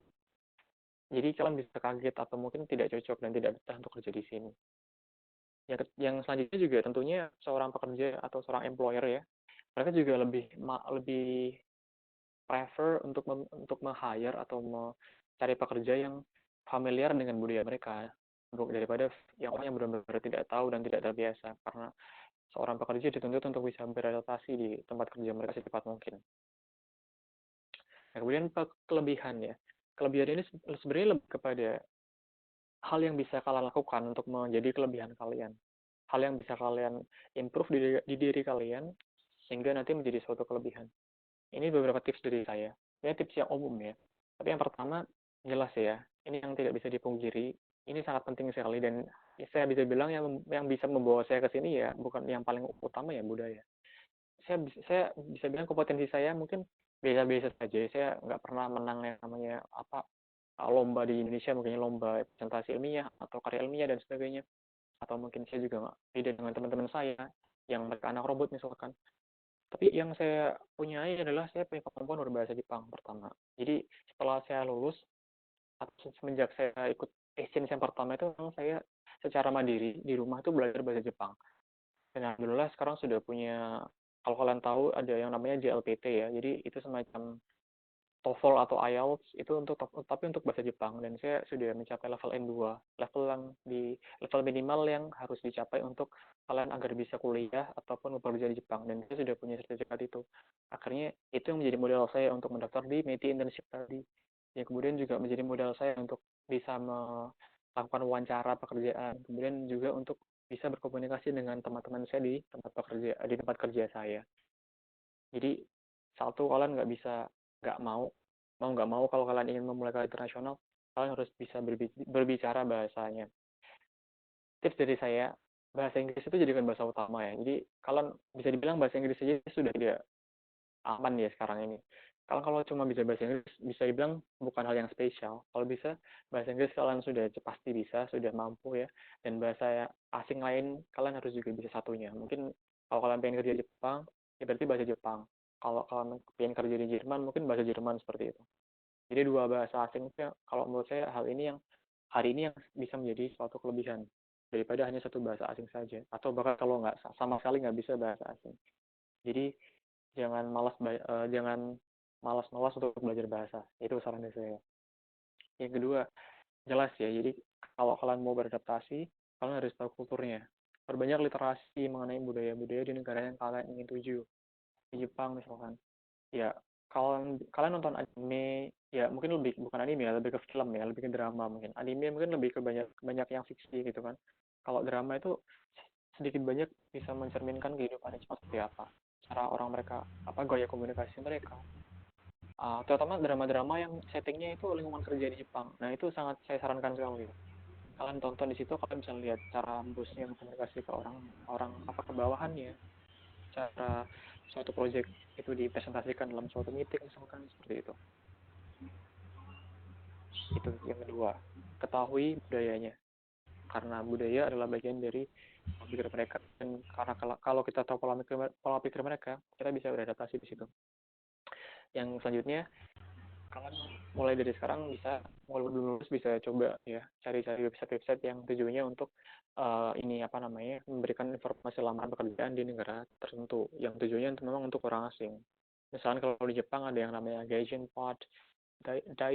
Jadi kalian bisa kaget atau mungkin tidak cocok dan tidak betah untuk kerja di sini. Yang selanjutnya juga tentunya seorang pekerja atau seorang employer ya, mereka juga lebih prefer untuk meng-hire atau mencari pekerja yang familiar dengan budaya mereka daripada yang orang yang benar-benar tidak tahu dan tidak terbiasa, karena seorang pekerja dituntut untuk bisa beradaptasi di tempat kerja mereka secepat mungkin. Nah, kemudian kelebihan ya. Kelebihan ini sebenarnya lebih kepada hal yang bisa kalian lakukan untuk menjadi kelebihan kalian. Hal yang bisa kalian improve di diri kalian sehingga nanti menjadi suatu kelebihan. Ini beberapa tips dari saya. Ini tips yang umum ya. Tapi yang pertama, jelas ya, ini yang tidak bisa dipungkiri. Ini sangat penting sekali dan saya bisa bilang yang bisa membawa saya ke sini ya bukan yang paling utama ya budaya. Saya bisa bilang kompetensi saya mungkin biasa-biasa saja. Saya nggak pernah menang yang namanya lomba di Indonesia, mungkin lomba presentasi ilmiah atau karya ilmiah dan sebagainya. Atau mungkin saya juga nggak beda dengan teman-teman saya yang mereka anak robot misalkan. Tapi yang saya punyai adalah saya punya kemampuan berbahasa Jepang pertama. Jadi setelah saya lulus, atau semenjak saya ikut exchange yang pertama itu memang saya secara mandiri di rumah tuh belajar bahasa Jepang. Dan alhamdulillah sekarang sudah punya, kalau kalian tahu ada yang namanya JLPT ya. Jadi itu semacam TOEFL atau IELTS itu tapi untuk bahasa Jepang, dan saya sudah mencapai level N2, level minimal yang harus dicapai untuk kalian agar bisa kuliah ataupun bekerja di Jepang, dan saya sudah punya sertifikat itu. Akhirnya itu yang menjadi modal saya untuk mendaftar di METI internship tadi. Yang kemudian juga menjadi modal saya untuk bisa melakukan wawancara pekerjaan, kemudian juga untuk bisa berkomunikasi dengan teman-teman saya di tempat kerja saya. Jadi satu, kalian nggak mau kalau kalian ingin memulai karir internasional, kalian harus bisa berbicara bahasanya. Tips dari saya, bahasa Inggris itu jadikan bahasa utama ya. Jadi kalian bisa dibilang bahasa Inggris saja sudah tidak aman ya sekarang ini. Kalau cuma bisa bahasa Inggris, bisa dibilang bukan hal yang spesial. Kalau bisa bahasa Inggris kalian sudah pasti bisa, sudah mampu ya. Dan bahasa asing lain kalian harus juga bisa satunya. Mungkin kalau kalian pengen kerja di Jepang, ya berarti bahasa Jepang. Kalau kalian pengen kerja di Jerman, mungkin bahasa Jerman seperti itu. Jadi dua bahasa asing itu kalau menurut saya hari ini yang bisa menjadi suatu kelebihan daripada hanya satu bahasa asing saja. Atau bahkan kalau nggak sama sekali nggak bisa bahasa asing. Jadi jangan malas-malas untuk belajar bahasa. Itu saran dari saya. Yang kedua, jelas ya. Jadi kalau kalian mau beradaptasi, kalian harus tahu kulturnya. Perbanyak literasi mengenai budaya-budaya di negara yang kalian ingin tuju. Di Jepang misalkan. Ya, kalau kalian nonton anime, ya mungkin lebih bukan anime ya, lebih ke film ya, lebih ke drama mungkin. Anime mungkin lebih ke banyak yang fiksi gitu kan. Kalau drama itu sedikit banyak bisa mencerminkan kehidupan Jepang seperti apa, cara orang mereka, apa gaya komunikasi mereka. Terutama drama-drama yang settingnya itu lingkungan kerja di Jepang. Nah itu sangat saya sarankan sekali. Kalian tonton di situ, kalian bisa lihat cara bosnya berkomunikasi ke orang orang apa ke bawahannya, cara suatu project itu dipresentasikan dalam suatu meeting misalkan seperti itu. Itu yang kedua, ketahui budayanya, karena budaya adalah bagian dari pola pikir mereka, dan karena kalau kita tahu pola pikir mereka, kita bisa beradaptasi di situ. Yang selanjutnya, kalian mulai dari sekarang bisa, mulai lulus bisa coba ya cari-cari website-website yang tujuannya untuk ini apa namanya, memberikan informasi lamaran pekerjaan di negara tertentu yang tujuannya memang untuk orang asing. Misalnya kalau di Jepang ada yang namanya Gaijin Pod,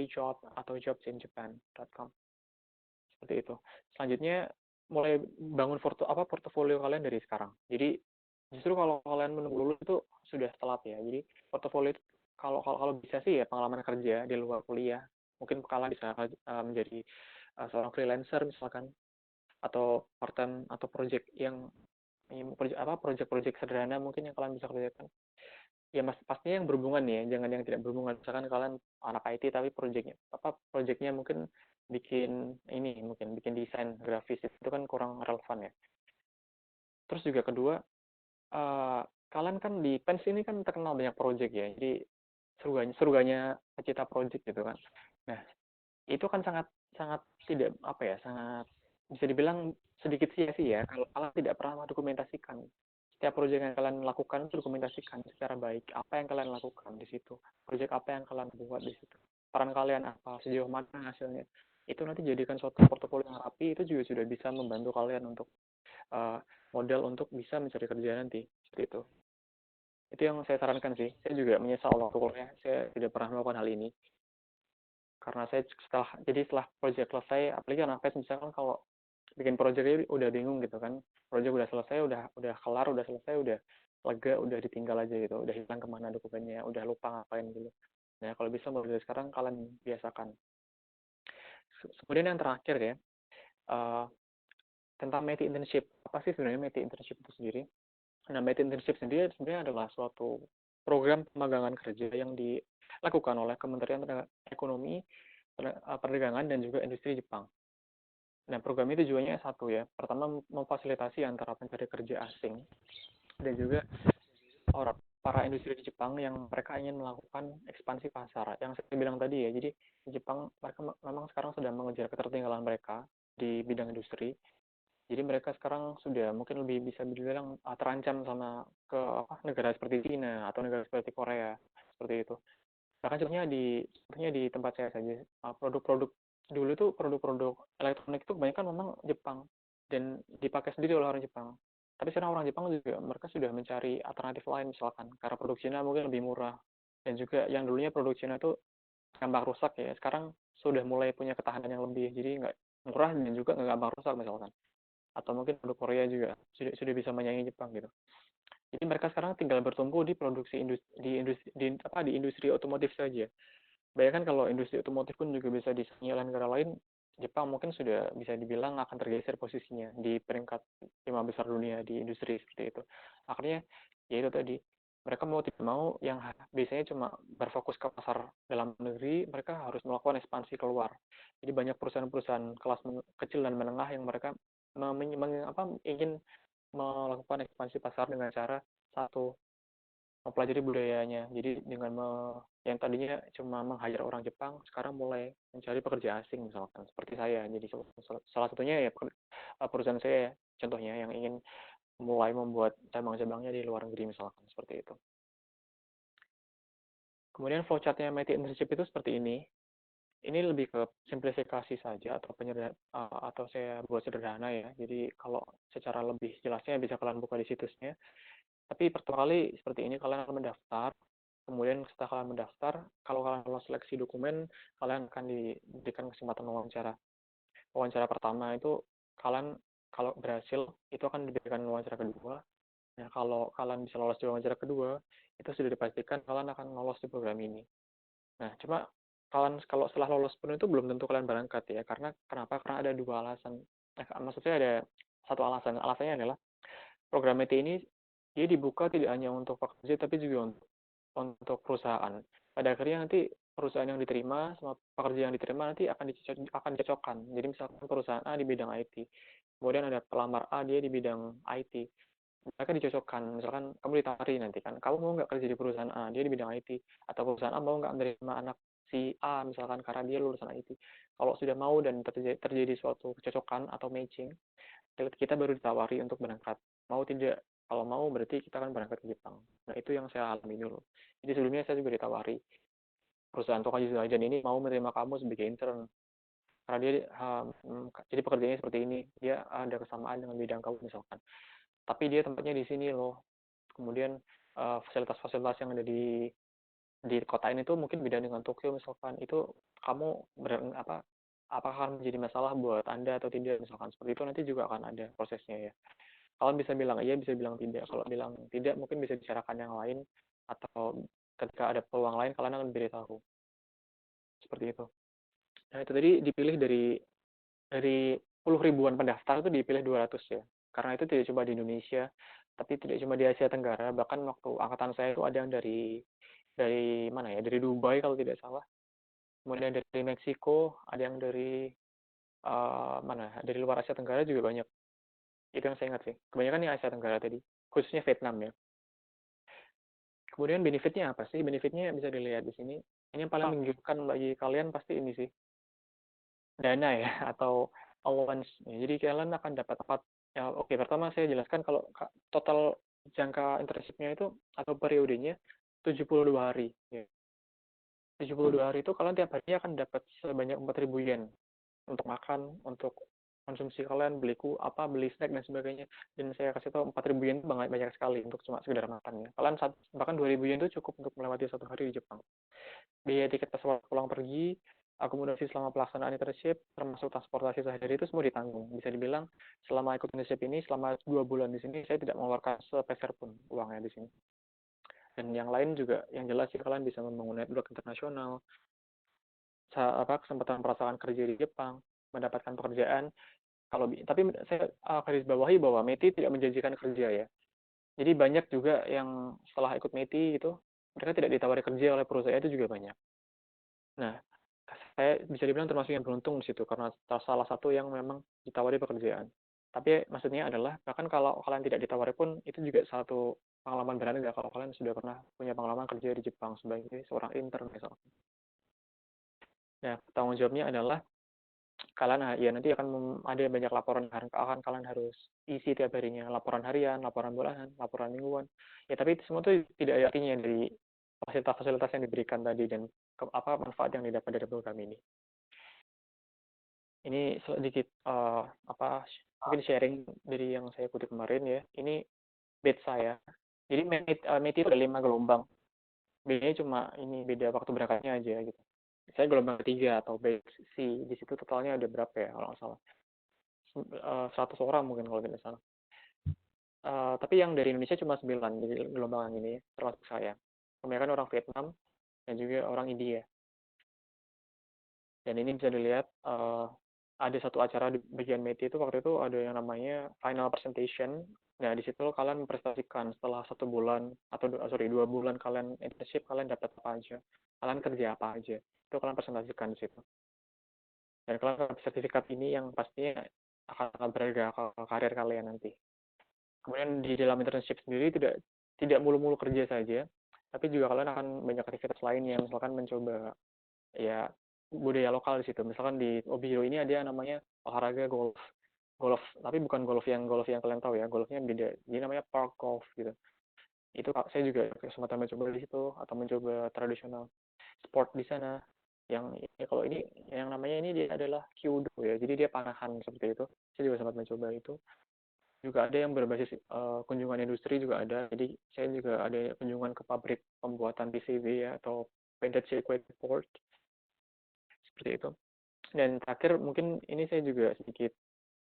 Job atau jobsinjapan.com, seperti itu. Selanjutnya mulai bangun portofolio kalian dari sekarang. Jadi justru kalau kalian menunggu lulus itu sudah telat ya. Jadi portofolio itu kalau bisa sih ya pengalaman kerja di luar kuliah. Mungkin kalian bisa menjadi seorang freelancer misalkan, atau part time atau project yang project sederhana mungkin yang kalian bisa kerjakan. Ya mas, pastinya yang berhubungan ya, jangan yang tidak berhubungan. Misalkan kalian anak IT tapi projectnya mungkin bikin desain grafis, itu kan kurang relevan ya. Terus juga kedua, kalian kan di Pens ini kan terkenal banyak project ya, jadi surganya pecinta project gitu kan. Nah itu kan sangat sangat tidak apa ya, sangat bisa dibilang sedikit sia-sia kalau kalian tidak pernah mendokumentasikan setiap proyek yang kalian lakukan. Itu dokumentasikan secara baik apa yang kalian lakukan di situ, proyek apa yang kalian buat di situ, peran kalian apa, sejauh mana hasilnya. Itu nanti jadikan suatu portofolio yang rapi, itu juga sudah bisa membantu kalian untuk modal untuk bisa mencari kerja nanti seperti itu. Itu yang saya sarankan sih. Saya juga menyesal waktu kuliah saya tidak pernah melakukan hal ini, karena saya setelah proyek selesai, apalagi anak PES misalkan kalau bikin proyeknya udah bingung gitu kan, proyek udah selesai, udah kelar, udah selesai, udah lega, udah ditinggal aja gitu, udah hilang kemana dokumennya, udah lupa ngapain gitu. Nah kalau bisa mulai dari sekarang kalian biasakan. Kemudian yang terakhir ya, tentang METI internship. Apa sih sebenarnya METI internship itu sendiri? Nah, METI internship sendiri sebenarnya adalah suatu program pemagangan kerja yang dilakukan oleh Kementerian Ekonomi, Perdagangan, dan juga Industri Jepang. Nah, program itu tujuannya satu ya. Pertama, memfasilitasi antara pencari kerja asing dan juga para industri di Jepang yang mereka ingin melakukan ekspansi pasar. Yang saya bilang tadi ya, jadi di Jepang mereka memang sekarang sedang mengejar ketertinggalan mereka di bidang industri. Jadi mereka sekarang sudah mungkin lebih bisa dibilang terancam sama ke negara seperti China atau negara seperti Korea, seperti itu. Bahkan contohnya di tempat saya saja, produk-produk dulu tuh produk-produk elektronik itu kebanyakan memang Jepang dan dipakai sendiri oleh orang Jepang. Tapi sekarang orang Jepang juga mereka sudah mencari alternatif lain, misalkan karena produk Cina mungkin lebih murah, dan juga yang dulunya produk Cina itu gampang rusak ya, sekarang sudah mulai punya ketahanan yang lebih, jadi nggak murah dan juga nggak gampang rusak misalkan. Atau mungkin produk Korea juga sudah bisa menyaingi Jepang gitu. Jadi mereka sekarang tinggal bertumpu di produksi di industri otomotif saja. Bayangkan kalau industri otomotif pun juga bisa disaingi oleh negara lain, Jepang mungkin sudah bisa dibilang akan tergeser posisinya di peringkat 5 besar dunia di industri seperti itu. Akhirnya ya itu tadi, mereka mau tidak mau yang biasanya cuma berfokus ke pasar dalam negeri, mereka harus melakukan ekspansi keluar. Jadi banyak perusahaan-perusahaan kelas kecil dan menengah yang mereka ingin melakukan ekspansi pasar dengan cara satu, mempelajari budayanya. Jadi dengan yang tadinya cuma meng-hire orang Jepang, sekarang mulai mencari pekerja asing misalkan, seperti saya. Jadi salah satunya ya perusahaan saya contohnya yang ingin mulai membuat cabang-cabangnya di luar negeri misalkan, seperti itu. Kemudian flowchart-nya MIT Internship itu seperti ini. Ini lebih ke simplifikasi saja atau saya buat sederhana ya. Jadi kalau secara lebih jelasnya bisa kalian buka di situsnya. Tapi pertama kali seperti ini, kalian akan mendaftar. Kemudian setelah kalian mendaftar, kalau kalian lolos seleksi dokumen, kalian akan diberikan kesempatan wawancara. Wawancara pertama itu kalian kalau berhasil itu akan diberikan wawancara kedua. Nah, kalau kalian bisa lolos di wawancara kedua, itu sudah dipastikan kalian akan lolos di program ini. Nah, cuma kalian kalau setelah lolos pun itu belum tentu kalian berangkat ya. Karena kenapa? Karena ada dua alasan. Maksudnya ada satu alasan. Alasannya adalah program IT ini dia dibuka tidak hanya untuk pekerja tapi juga untuk perusahaan. Pada akhirnya nanti perusahaan yang diterima sama pekerja yang diterima nanti akan dicocokkan. Jadi misalkan perusahaan A di bidang IT, kemudian ada pelamar A dia di bidang IT, mereka dicocokkan. Misalkan kamu ditawari nanti kan, kamu mau nggak kerja di perusahaan A, dia di bidang IT, atau perusahaan A mau nggak menerima anak si A misalkan karena dia lulusan IT. Kalau sudah mau dan terjadi suatu kecocokan atau matching, kita baru ditawari untuk berangkat. Mau tidak? Kalau mau berarti kita akan berangkat ke Jepang. Nah itu yang saya alami dulu. Jadi sebelumnya saya juga ditawari perusahaan Tokaji Zaidan ini mau menerima kamu sebagai intern karena dia jadi pekerjaannya seperti ini, dia ada kesamaan dengan bidang kamu misalkan, tapi dia tempatnya di sini loh. Kemudian fasilitas-fasilitas yang ada di kota ini tuh mungkin beda dengan Tokyo misalkan, itu kamu apakah akan menjadi masalah buat Anda atau tidak misalkan, seperti itu nanti juga akan ada prosesnya ya. Kalian bisa bilang iya, bisa bilang tidak. Kalau bilang tidak mungkin bisa bicarakan yang lain, atau ketika ada peluang lain kalian akan diberitahu seperti itu. Nah itu tadi dipilih dari puluh ribuan pendaftar itu dipilih 200 ya. Karena itu tidak cuma di Indonesia, tapi tidak cuma di Asia Tenggara, bahkan waktu angkatan saya itu ada yang dari mana ya? Dari Dubai kalau tidak salah. Kemudian dari Meksiko, ada yang dari mana? Dari luar Asia Tenggara juga banyak. Itu yang saya ingat sih. Kebanyakan yang Asia Tenggara tadi, khususnya Vietnam ya. Kemudian benefitnya apa sih? Benefitnya bisa dilihat di sini. Ini yang paling menggiurkan bagi kalian pasti ini sih, dana ya, atau allowance. Jadi kalian akan dapat apa? Ya, oke, pertama saya jelaskan kalau total jangka internship-nya itu atau periodenya 72 hari. Ya. 72 hari itu kalian tiap hari akan dapat sebanyak 4.000 yen untuk makan, untuk konsumsi kalian, beli snack dan sebagainya. Dan saya kasih tahu 4.000 yen itu banyak sekali untuk cuma sekedar makan ya. Kalian bahkan 2.000 yen itu cukup untuk melewati satu hari di Jepang. Biaya tiket pesawat pulang pergi, akomodasi selama pelaksanaan internship, termasuk transportasi sehari-hari itu semua ditanggung. Bisa dibilang selama ikut internship ini, selama 2 bulan di sini, saya tidak mengeluarkan sepeser pun uangnya di sini. Dan yang lain juga, yang jelas sih kalian bisa membangun network internasional, kesempatan merasakan kerja di Jepang, mendapatkan pekerjaan. Tapi saya garis bawahi bahwa METI tidak menjanjikan kerja ya. Jadi banyak juga yang setelah ikut METI itu, mereka tidak ditawari kerja oleh perusahaan itu juga banyak. Nah, saya bisa dibilang termasuk yang beruntung di situ karena salah satu yang memang ditawari pekerjaan. Tapi maksudnya adalah bahkan kalau kalian tidak ditawari pun itu juga satu pengalaman berharga kalau kalian sudah pernah punya pengalaman kerja di Jepang sebagai seorang intern misalnya. Nah, tanggung jawabnya adalah kalian ya nanti akan ada banyak laporan yang akan kalian harus isi tiap harinya, laporan harian, laporan bulanan, laporan mingguan. Ya tapi itu semua itu tidak ada artinya dari fasilitas-fasilitas yang diberikan tadi dan manfaat yang didapat dari program ini. Ini sedikit mungkin sharing dari yang saya kutip kemarin ya. Ini batch saya. Jadi METI itu ada 5 gelombang. Bedanya cuma ini beda waktu berangkatnya aja gitu. Saya gelombang ketiga atau batch C. Di situ totalnya ada berapa ya kalau nggak salah. 100 orang mungkin kalau tidak salah. Tapi yang dari Indonesia cuma 9 jadi gelombang ini termasuk saya. Kebanyakan orang Vietnam dan juga orang India. Dan ini bisa dilihat ada satu acara di bagian METI itu waktu itu ada yang namanya final presentation. Nah di situ kalian mempresentasikan setelah 1 bulan atau 2 bulan kalian internship, kalian dapat apa aja, kalian kerja apa aja, itu kalian presentasikan di situ. Dan kalian dapat sertifikat ini yang pastinya akan berharga ke karir kalian nanti. Kemudian di dalam internship sendiri tidak mulu-mulu kerja saja, tapi juga kalian akan banyak aktivitas lain yang misalkan mencoba ya budaya lokal di situ. Misalkan di Obihiro ini ada yang namanya olahraga golf. Golf, tapi bukan golf yang kalian tahu ya. Golfnya beda. Jadi namanya park golf gitu. Itu saya juga kesempatan mencoba di situ atau mencoba tradisional sport di sana. Yang kalau ini yang namanya ini dia adalah kyudo ya. Jadi dia panahan seperti itu. Saya juga sempat mencoba itu. Juga ada yang berbasis kunjungan industri juga ada. Jadi saya juga ada kunjungan ke pabrik pembuatan PCB ya atau painted circuit board seperti itu. Dan terakhir mungkin ini saya juga sedikit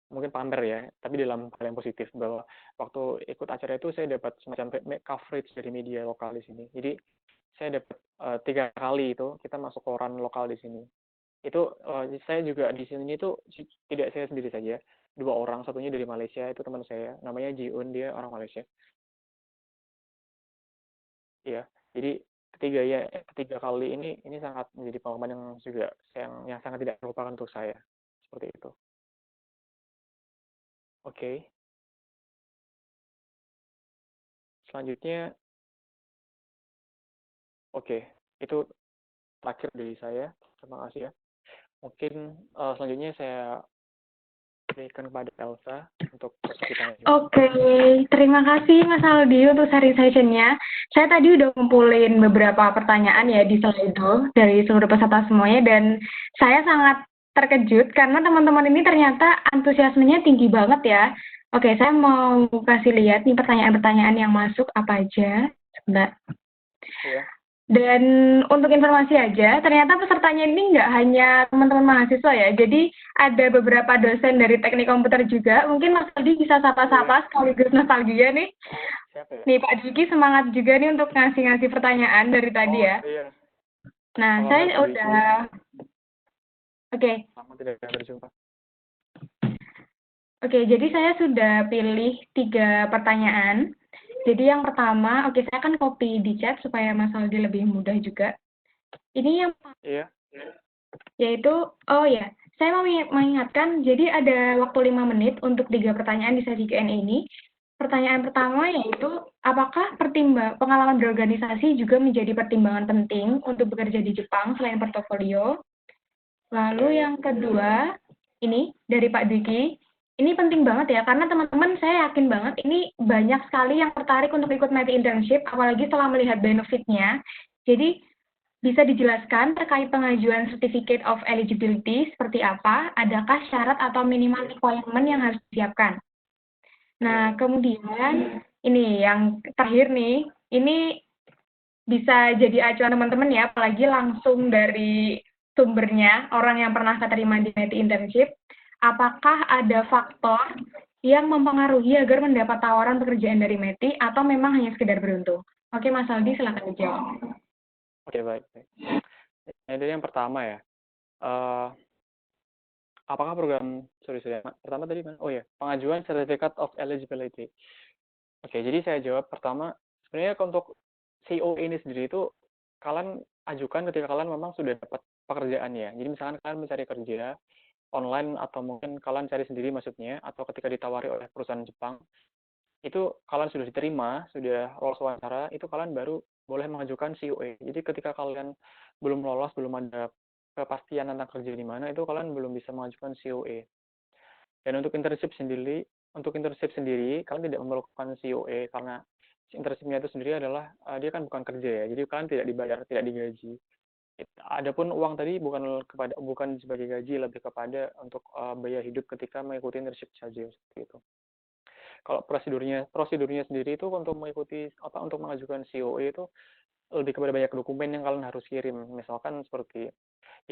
mungkin pamer ya, tapi dalam hal yang positif, bahwa waktu ikut acara itu saya dapat semacam coverage dari media lokal di sini. Jadi saya dapat 3 kali itu kita masuk koran lokal di sini. Itu saya juga di sini itu tidak saya sendiri saja, 2 orang, satunya dari Malaysia, itu teman saya, namanya Jiun, dia orang Malaysia. Iya, jadi ketiga kali ini sangat menjadi pengalaman yang juga yang sangat tidak terlupakan untuk saya. Seperti itu. Oke. Selanjutnya, oke, itu terakhir dari saya. Terima kasih ya. Mungkin selanjutnya saya berikan kepada Elsa untuk kita. Oke, terima kasih Mas Aldi untuk sharing session-nya. Saya tadi udah ngumpulin beberapa pertanyaan ya di Slido dari seluruh peserta semuanya, dan saya sangat terkejut karena teman-teman ini ternyata antusiasmenya tinggi banget ya. Oke, saya mau kasih lihat nih pertanyaan-pertanyaan yang masuk apa aja. Sebentar. Iya. Dan untuk informasi aja, ternyata pesertanya ini nggak hanya teman-teman mahasiswa ya, jadi ada beberapa dosen dari teknik komputer juga. Mungkin Mas Aldi bisa sapa-sapa sekaligus nostalgia nih. Siapa ya? Nih Pak Diki semangat juga nih untuk ngasih-ngasih pertanyaan dari tadi ya. Iya. Nah, Halo, saya Pak Diki. udah... Oke. Selamat tidak berjumpa. Oke, jadi saya sudah pilih 3 pertanyaan. Jadi yang pertama, oke saya akan copy di chat supaya Mas Aldi lebih mudah juga. Ini yang Iya. yaitu, oh ya, saya mau mengingatkan, jadi ada waktu 5 menit untuk 3 pertanyaan di sesi Q&A ini. Pertanyaan pertama yaitu, apakah pengalaman berorganisasi juga menjadi pertimbangan penting untuk bekerja di Jepang selain portofolio? Lalu yang kedua, ini dari Pak Diki, ini penting banget ya, karena teman-teman saya yakin banget ini banyak sekali yang tertarik untuk ikut METI internship, apalagi setelah melihat benefitnya. Jadi, bisa dijelaskan terkait pengajuan Certificate of Eligibility seperti apa? Adakah syarat atau minimal requirement yang harus disiapkan? Nah, kemudian ini yang terakhir nih, ini bisa jadi acuan teman-teman ya, apalagi langsung dari sumbernya, orang yang pernah keterima di METI internship. Apakah ada faktor yang mempengaruhi agar mendapat tawaran pekerjaan dari METI atau memang hanya sekedar beruntung? Oke, Mas Aldi, silakan dijawab. Oke, baik. Jadi yang pertama ya, apakah program, pertama tadi mana? Oh ya, pengajuan Certificate of Eligibility. Oke, jadi saya jawab pertama, sebenarnya untuk COE ini sendiri itu kalian ajukan ketika kalian memang sudah dapat pekerjaan ya. Jadi misalkan kalian mencari kerja online atau mungkin kalian cari sendiri maksudnya, atau ketika ditawari oleh perusahaan Jepang, itu kalian sudah diterima, sudah lolos wawancara, itu kalian baru boleh mengajukan COE. Jadi ketika kalian belum lolos, belum ada kepastian tentang kerja di mana, itu kalian belum bisa mengajukan COE. Dan untuk internship sendiri, kalian tidak memerlukan COE karena internshipnya itu sendiri adalah dia kan bukan kerja ya, jadi kalian tidak dibayar, tidak digaji. Adapun uang tadi bukan sebagai gaji, lebih kepada untuk biaya hidup ketika mengikuti internship saja seperti itu. Kalau prosedurnya sendiri itu untuk untuk mengajukan COE itu lebih kepada banyak dokumen yang kalian harus kirim. Misalkan seperti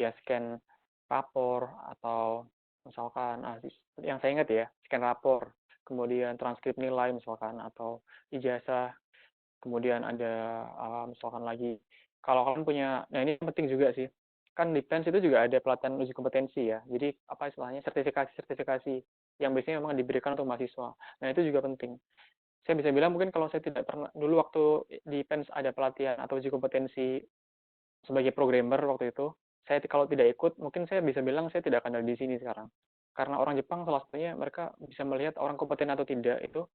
ya scan rapor, atau misalkan yang saya ingat ya, scan rapor, kemudian transkrip nilai misalkan, atau ijazah, kemudian ada misalkan lagi kalau kalian punya, nah ini penting juga sih, kan di PENS itu juga ada pelatihan uji kompetensi ya, jadi apa istilahnya, sertifikasi yang biasanya memang diberikan untuk mahasiswa. Nah itu juga penting. Saya bisa bilang mungkin kalau saya tidak pernah, dulu waktu di PENS ada pelatihan atau uji kompetensi sebagai programmer waktu itu, saya kalau tidak ikut, mungkin saya bisa bilang saya tidak akan ada di sini sekarang. Karena orang Jepang salah satunya mereka bisa melihat orang kompeten atau tidak itu,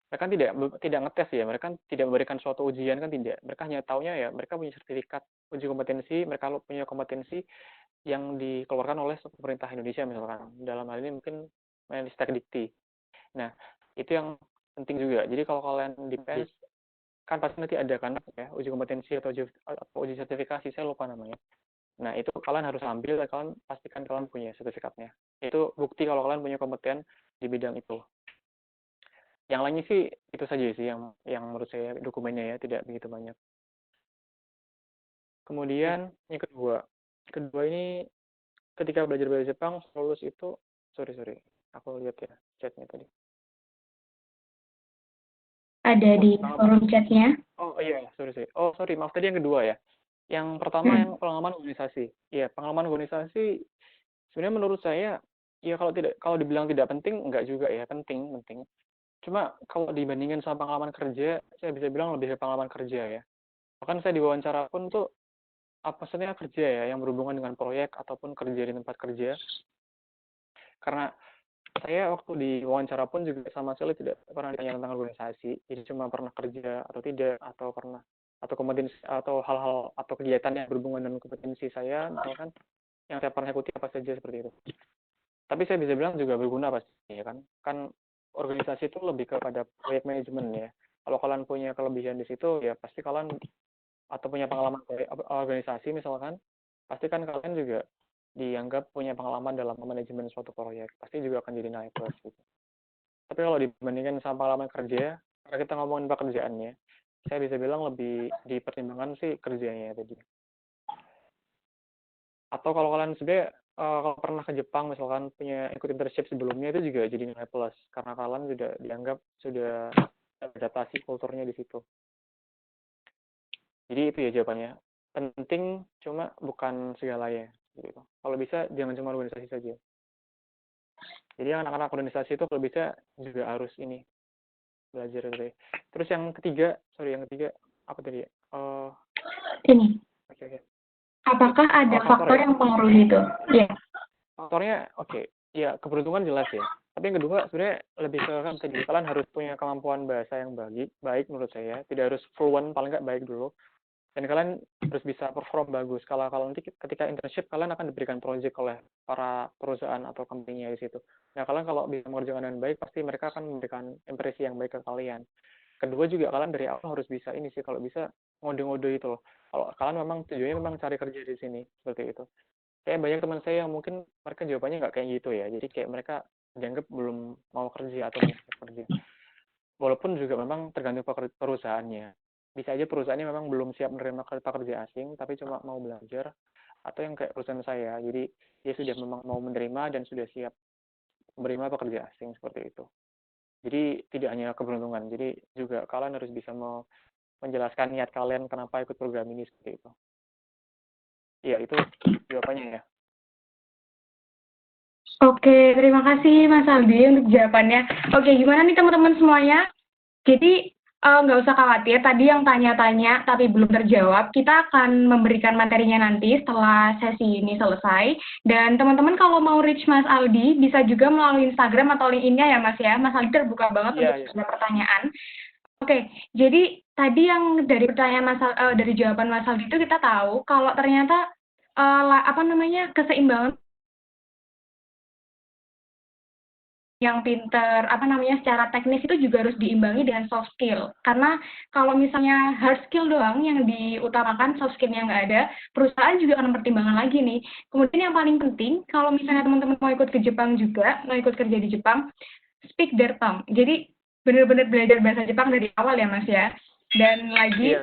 mereka tidak ngetes ya, mereka tidak memberikan suatu ujian, kan tidak. Mereka hanya taunya ya mereka punya sertifikat uji kompetensi, mereka punya kompetensi yang dikeluarkan oleh pemerintah Indonesia misalkan. Dalam hal ini mungkin Menristek Dikti. Nah, itu yang penting juga. Jadi kalau kalian di PENS kan pasti nanti ada kan ya uji kompetensi atau uji sertifikasi, saya lupa namanya. Nah, itu kalian harus ambil dan kalian pastikan kalian punya sertifikatnya. Itu bukti kalau kalian punya kompeten di bidang itu. Yang lainnya sih itu saja sih yang menurut saya dokumennya ya, tidak begitu banyak. Kemudian yang kedua ini ketika belajar bahasa Jepang lulus itu, sorry, Aku lihat ya chatnya tadi. Ada di forum chatnya. Oh iya, sorry. Oh sorry, maaf tadi yang kedua ya. Yang pertama yang pengalaman organisasi. Iya, pengalaman organisasi sebenarnya menurut saya ya kalau dibilang tidak penting enggak juga ya, penting. Cuma kalau dibandingin sama pengalaman kerja, saya bisa bilang lebih ke pengalaman kerja ya. Bahkan saya diwawancara pun tuh apa maksudnya kerja ya yang berhubungan dengan proyek ataupun kerja di tempat kerja. Karena saya waktu di wawancara pun juga sama sekali tidak pernah ditanya tentang organisasi, jadi cuma pernah kerja atau tidak, atau pernah atau kompetensi atau hal-hal atau kegiatan yang berhubungan dengan kompetensi saya, misalkan yang saya pernah ikuti apa saja seperti itu. Tapi saya bisa bilang juga berguna pasti ya kan. Kan organisasi itu lebih kepada proyek manajemen ya. Kalau kalian punya kelebihan di situ ya pasti kalian atau punya pengalaman organisasi misalkan, pasti kan kalian juga dianggap punya pengalaman dalam manajemen suatu proyek, pasti juga akan jadi naik kelas gitu. Tapi kalau dibandingkan sama pengalaman kerja, karena kita ngomongin pekerjaannya, saya bisa bilang lebih dipertimbangkan sih kerjanya tadi. Atau kalau kalian sebenarnya kalau pernah ke Jepang misalkan punya ikut internship sebelumnya itu juga jadi nilai plus karena kalian sudah dianggap sudah adaptasi kulturnya di situ. Jadi itu ya jawabannya. Penting cuma bukan segalanya gitu. Kalau bisa jangan cuma organisasi saja. Jadi anak-anak organisasi itu kalau bisa juga harus ini belajar gitu ya. Terus yang ketiga apa tadi ya? Ini. Oke. Apakah ada faktor yang mempengaruhi itu? Ya. Faktornya ya keberuntungan jelas ya. Tapi yang kedua sebenarnya lebih ke kan tadi kalian harus punya kemampuan bahasa yang baik menurut saya. Tidak harus fluent, paling nggak baik dulu. Dan kalian harus bisa perform bagus. Kalau nanti ketika internship kalian akan diberikan project oleh para perusahaan atau company-nya di situ. Nah, kalian kalau bisa mengerjakan dengan baik, pasti mereka akan memberikan impresi yang baik ke kalian. Kedua juga kalian dari awal harus bisa ini sih, kalau bisa ngode-ngode itu loh. Kalau kalian memang tujuannya memang cari kerja di sini, seperti itu. Kayak banyak teman saya yang mungkin mereka jawabannya nggak kayak gitu ya. Jadi kayak mereka dianggap belum mau kerja atau belum kerja. Walaupun juga memang tergantung perusahaannya. Bisa aja perusahaannya memang belum siap menerima pekerja asing, tapi cuma mau belajar. Atau yang kayak perusahaan saya, jadi dia sudah memang mau menerima dan sudah siap menerima pekerja asing seperti itu. Jadi tidak hanya keberuntungan, jadi juga kalian harus bisa menjelaskan niat kalian kenapa ikut program ini seperti itu. Ya, itu jawabannya ya. Oke, terima kasih Mas Aldi untuk jawabannya. Oke, gimana nih teman-teman semuanya? Jadi nggak usah khawatir, tadi yang tanya-tanya tapi belum terjawab, kita akan memberikan materinya nanti setelah sesi ini selesai. Dan teman-teman kalau mau reach Mas Aldi, bisa juga melalui Instagram atau LinkedIn-nya ya Mas ya. Mas Aldi terbuka banget untuk pertanyaan. Oke, jadi tadi yang dari pertanyaan dari jawaban Mas Aldi itu kita tahu kalau ternyata keseimbangan yang pinter, secara teknis itu juga harus diimbangi dengan soft skill. Karena kalau misalnya hard skill doang yang diutamakan, soft skill-nya nggak ada, perusahaan juga akan pertimbangan lagi nih. Kemudian yang paling penting, kalau misalnya teman-teman mau ikut ke Jepang juga, mau ikut kerja di Jepang, speak their tongue. Jadi benar-benar belajar bahasa Jepang dari awal ya Mas ya. Dan lagi,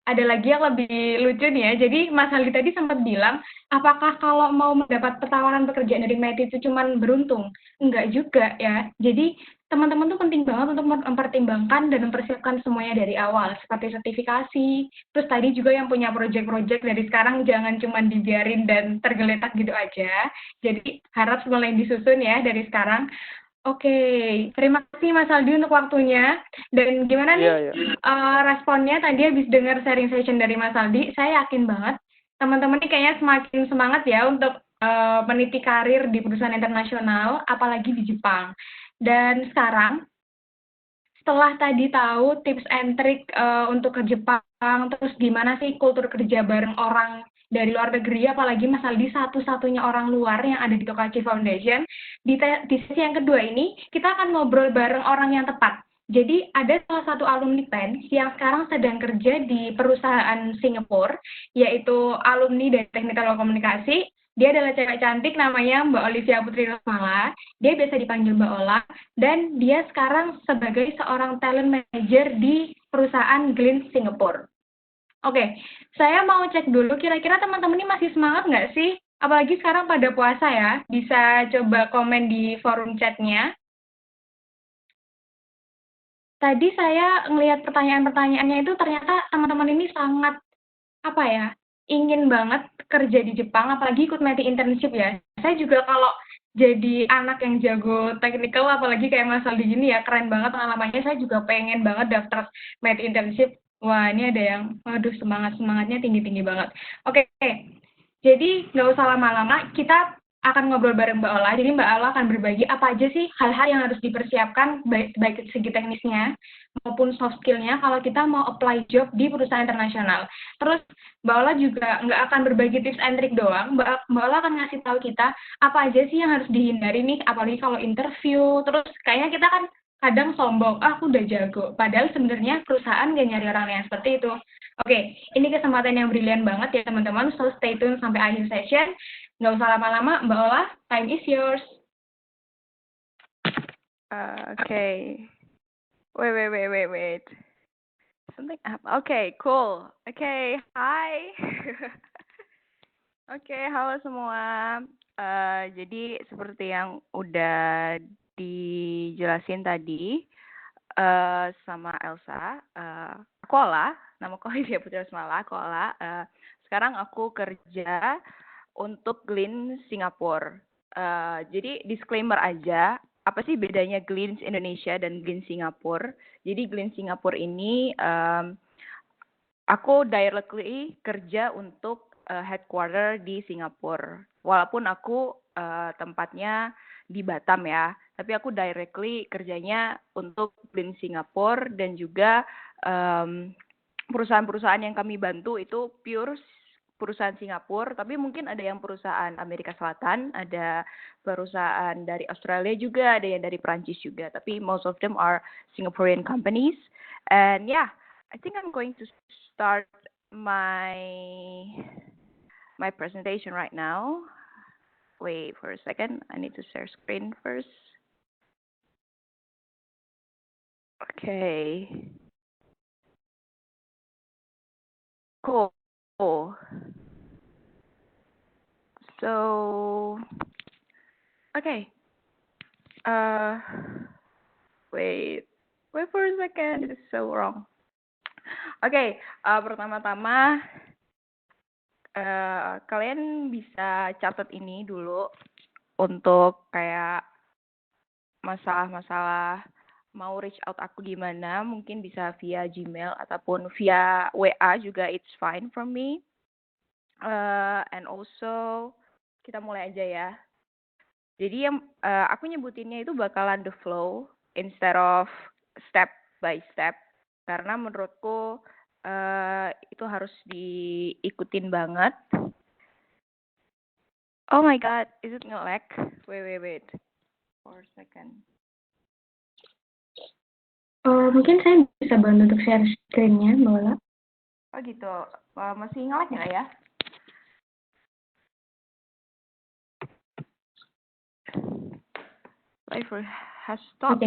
ada lagi yang lebih lucu nih ya. Jadi Mas Aldi tadi sempat bilang, apakah kalau mau mendapat tawaran pekerjaan dari METI itu cuma beruntung? Enggak juga ya. Jadi teman-teman tuh penting banget untuk mempertimbangkan dan mempersiapkan semuanya dari awal, seperti sertifikasi. Terus tadi juga yang punya project-project dari sekarang jangan cuma dibiarin dan tergeletak gitu aja. Jadi harap mulai disusun ya dari sekarang. Oke, terima kasih Mas Aldi untuk waktunya. Dan gimana nih responnya tadi habis dengar sharing session dari Mas Aldi? Saya yakin banget teman-teman ini kayaknya semakin semangat ya untuk meniti karir di perusahaan internasional, apalagi di Jepang. Dan sekarang, setelah tadi tahu tips and trick untuk ke Jepang, terus gimana sih kultur kerja bareng orang dari luar negeri, apalagi Mas Aldi satu-satunya orang luar yang ada di Tokachi Foundation. Di sesi yang kedua ini, kita akan ngobrol bareng orang yang tepat. Jadi ada salah satu alumni PEN yang sekarang sedang kerja di perusahaan Singapura, yaitu alumni dari Teknik Telekomunikasi. Dia adalah cewek cantik namanya Mbak Olivia Putri Rosmala. Dia biasa dipanggil Mbak Ola. Dan dia sekarang sebagai seorang talent manager di perusahaan Glint Singapura. Oke, saya mau cek dulu kira-kira teman-teman ini masih semangat nggak sih Apalagi sekarang pada puasa ya, bisa coba komen di forum chatnya. Tadi saya ngelihat pertanyaan-pertanyaannya itu ternyata teman-teman ini sangat, apa ya, ingin banget kerja di Jepang, apalagi ikut METI internship ya. Saya juga kalau jadi anak yang jago technical, apalagi kayak Mas Aldi gini ya, keren banget pengalamannya. Saya juga pengen banget daftar METI internship. Wah, ini ada yang, waduh semangatnya tinggi-tinggi banget. Oke, jadi nggak usah lama-lama, kita akan ngobrol bareng Mbak Ola. Jadi Mbak Ola akan berbagi apa aja sih hal-hal yang harus dipersiapkan, baik segi teknisnya maupun soft skill-nya kalau kita mau apply job di perusahaan internasional. Terus Mbak Ola juga nggak akan berbagi tips and trick doang, Mbak Ola akan ngasih tahu kita apa aja sih yang harus dihindari nih, apalagi kalau interview. Terus kayaknya kita kan kadang sombong, aku udah jago. Padahal sebenarnya perusahaan nggak nyari orang yang seperti itu. Oke, ini kesempatan yang brilian banget ya teman-teman, so stay tune sampai akhir session. Nggak usah lama-lama, Mbak Ola, time is yours. Okay. Wait. Something up. Okay, cool. Okay, hi. Okay, halo semua. Jadi seperti yang udah dijelasin tadi sama Elsa, aku Ola, nama aku Lydia Putri Rosmala, aku Ola. Sekarang aku kerja untuk Glean Singapore. Jadi disclaimer aja, apa sih bedanya Glean Indonesia dan Glean Singapore? Jadi Glean Singapore ini aku directly kerja untuk headquarter di Singapura. Walaupun aku tempatnya di Batam ya, tapi aku directly kerjanya untuk Glean Singapore dan juga perusahaan-perusahaan yang kami bantu itu pure perusahaan Singapura, tapi mungkin ada yang perusahaan Amerika Selatan, ada perusahaan dari Australia juga, ada yang dari Prancis juga, tapi most of them are Singaporean companies. And yeah, I think I'm going to start my presentation right now. Wait for a second, I need to share screen first. Okay. Cool. So, okay. Wait for a second. This is so wrong. Okay, pertama-tama kalian bisa catat ini dulu untuk kayak masalah-masalah mau reach out aku gimana, mungkin bisa via Gmail ataupun via WA juga, it's fine for me. And also kita mulai aja ya. Jadi yang aku nyebutinnya itu bakalan the flow instead of step by step, karena menurutku itu harus diikutin banget. Oh my god, is it nge-lag? Wait. For a second. Mungkin saya bisa bantu untuk share screen-nya, Mbak Ola. Oh gitu, masih nge-lag nggak ya? Live has stopped.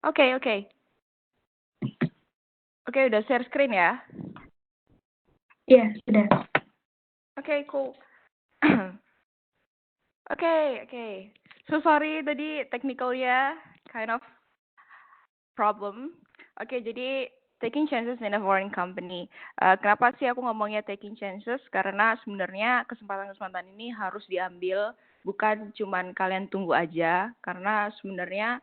Okay. Oke, udah share screen ya? Iya, sudah. Okay, cool. Okay. So sorry tadi technicalnya kind of problem. Oke, jadi taking chances in a foreign company. Kenapa sih aku ngomongnya taking chances? Karena sebenarnya kesempatan-kesempatan ini harus diambil, bukan cuman kalian tunggu aja. Karena sebenarnya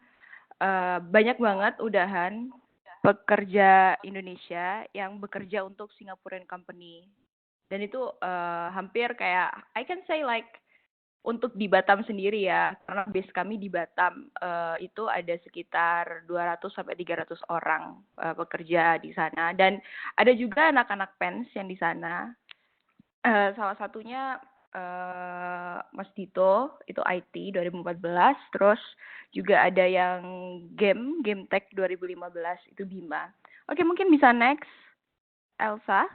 banyak banget udahan pekerja Indonesia yang bekerja untuk Singaporean company. Dan itu hampir kayak, I can say like, untuk di Batam sendiri ya, karena base kami di Batam itu ada sekitar 200 sampai 300 orang pekerja di sana, dan ada juga anak-anak PENS yang di sana. Salah satunya Mas Dito, itu IT 2014, terus juga ada yang Game Tech 2015, itu Bima. Oke, mungkin bisa next, Elsa.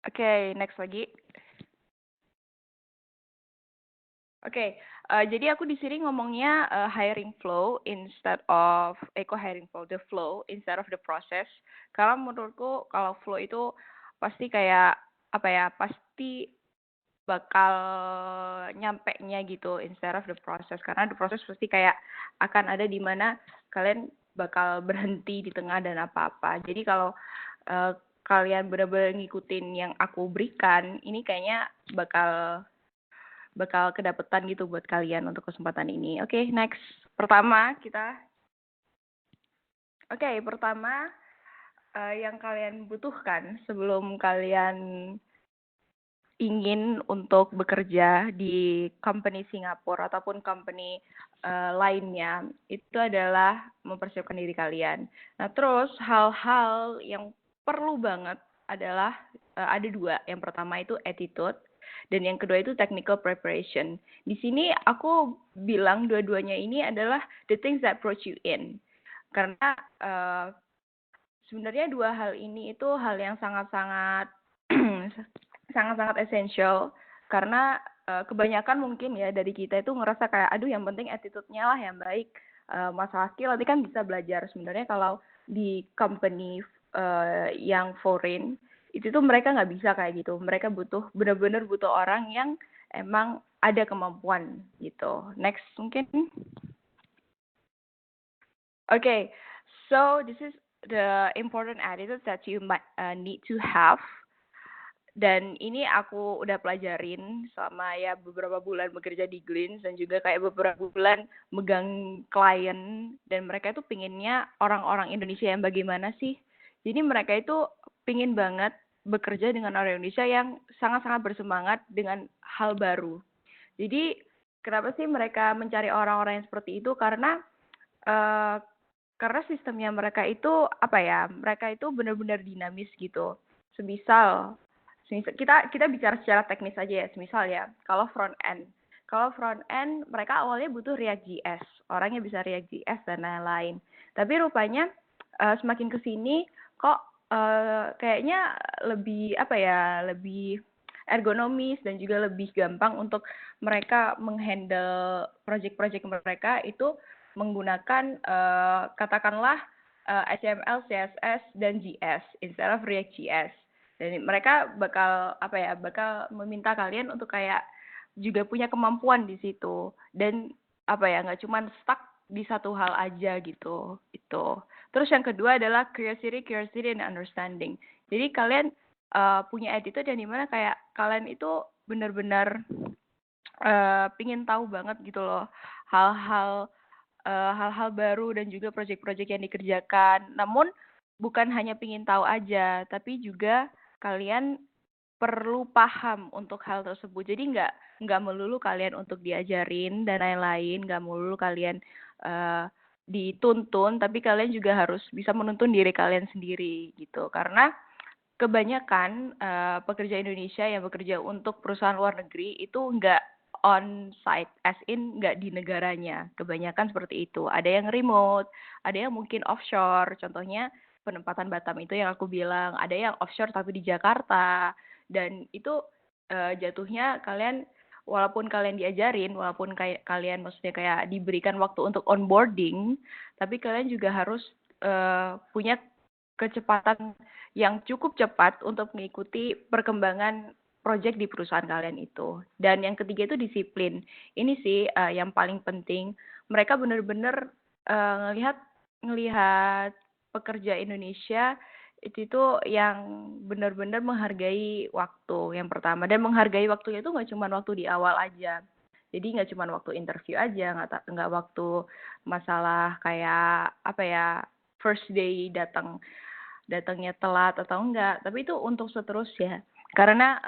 Oke, next lagi. Oke, Jadi aku di sini ngomongnya hiring flow instead of hiring flow, the flow instead of the process. Karena menurutku kalau flow itu pasti kayak apa ya, pasti bakal nyampe-nya gitu instead of the process. Karena the process pasti kayak akan ada di mana kalian bakal berhenti di tengah dan apa-apa. Jadi kalau kalian benar-benar ngikutin yang aku berikan, ini kayaknya bakal kedapetan gitu buat kalian untuk kesempatan ini. Oke, next. Pertama yang kalian butuhkan sebelum kalian ingin untuk bekerja di company Singapura ataupun company lainnya, itu adalah mempersiapkan diri kalian. Nah, terus hal-hal yang perlu banget adalah ada dua. Yang pertama itu attitude, dan yang kedua itu technical preparation. Di sini aku bilang dua-duanya ini adalah the things that brought you in. Karena sebenarnya dua hal ini itu hal yang sangat-sangat sangat-sangat essential, karena kebanyakan mungkin ya dari kita itu ngerasa kayak aduh yang penting attitude-nya lah yang baik, masalah skill nanti kan bisa belajar. Sebenarnya kalau di company yang foreign itu tuh mereka nggak bisa kayak gitu. Mereka benar-benar butuh orang yang emang ada kemampuan gitu. Next mungkin. Okay, so this is the important attitude that you might need to have. Dan ini aku udah pelajarin selama ya beberapa bulan bekerja di Glints dan juga kayak beberapa bulan megang klien, dan mereka itu pinginnya orang-orang Indonesia yang bagaimana sih. Jadi mereka itu pingin banget bekerja dengan orang Indonesia yang sangat-sangat bersemangat dengan hal baru. Jadi kenapa sih mereka mencari orang-orang yang seperti itu? Karena sistemnya mereka itu apa ya? Mereka itu benar-benar dinamis gitu. Semisal kita bicara secara teknis aja ya. Semisal ya, kalau front end mereka awalnya butuh React.js, orangnya bisa React.js dan lain-lain. Tapi rupanya semakin kesini kok kayaknya lebih lebih ergonomis dan juga lebih gampang untuk mereka menghandle project-project mereka itu menggunakan katakanlah HTML, CSS dan JS instead of React.js. Dan mereka bakal meminta kalian untuk kayak juga punya kemampuan di situ, dan nggak cuma stuck di satu hal aja gitu. Itu. Terus yang kedua adalah curiosity and understanding. Jadi kalian punya attitude yang dimana kayak kalian itu benar-benar pingin tahu banget gitu loh hal-hal baru dan juga project-project yang dikerjakan. Namun bukan hanya pingin tahu aja, tapi juga kalian perlu paham untuk hal tersebut. Jadi nggak melulu kalian untuk diajarin dan lain-lain, nggak melulu kalian dituntun, tapi kalian juga harus bisa menuntun diri kalian sendiri gitu. Karena kebanyakan pekerja Indonesia yang bekerja untuk perusahaan luar negeri itu nggak on site, as in nggak di negaranya. Kebanyakan seperti itu. Ada yang remote, ada yang mungkin offshore. Contohnya penempatan Batam itu yang aku bilang. Ada yang offshore tapi di Jakarta. Dan itu jatuhnya kalian, walaupun kalian diajarin, walaupun kalian maksudnya kayak diberikan waktu untuk onboarding, tapi kalian juga harus punya kecepatan yang cukup cepat untuk mengikuti perkembangan project di perusahaan kalian itu. Dan yang ketiga itu disiplin. Ini sih yang paling penting. Mereka benar-benar ngelihat pekerja Indonesia itu yang benar-benar menghargai waktu yang pertama. Dan menghargai waktunya itu nggak cuma waktu di awal aja. Jadi nggak cuma waktu interview aja, nggak waktu masalah kayak first day datangnya telat atau enggak, tapi itu untuk seterusnya. Karena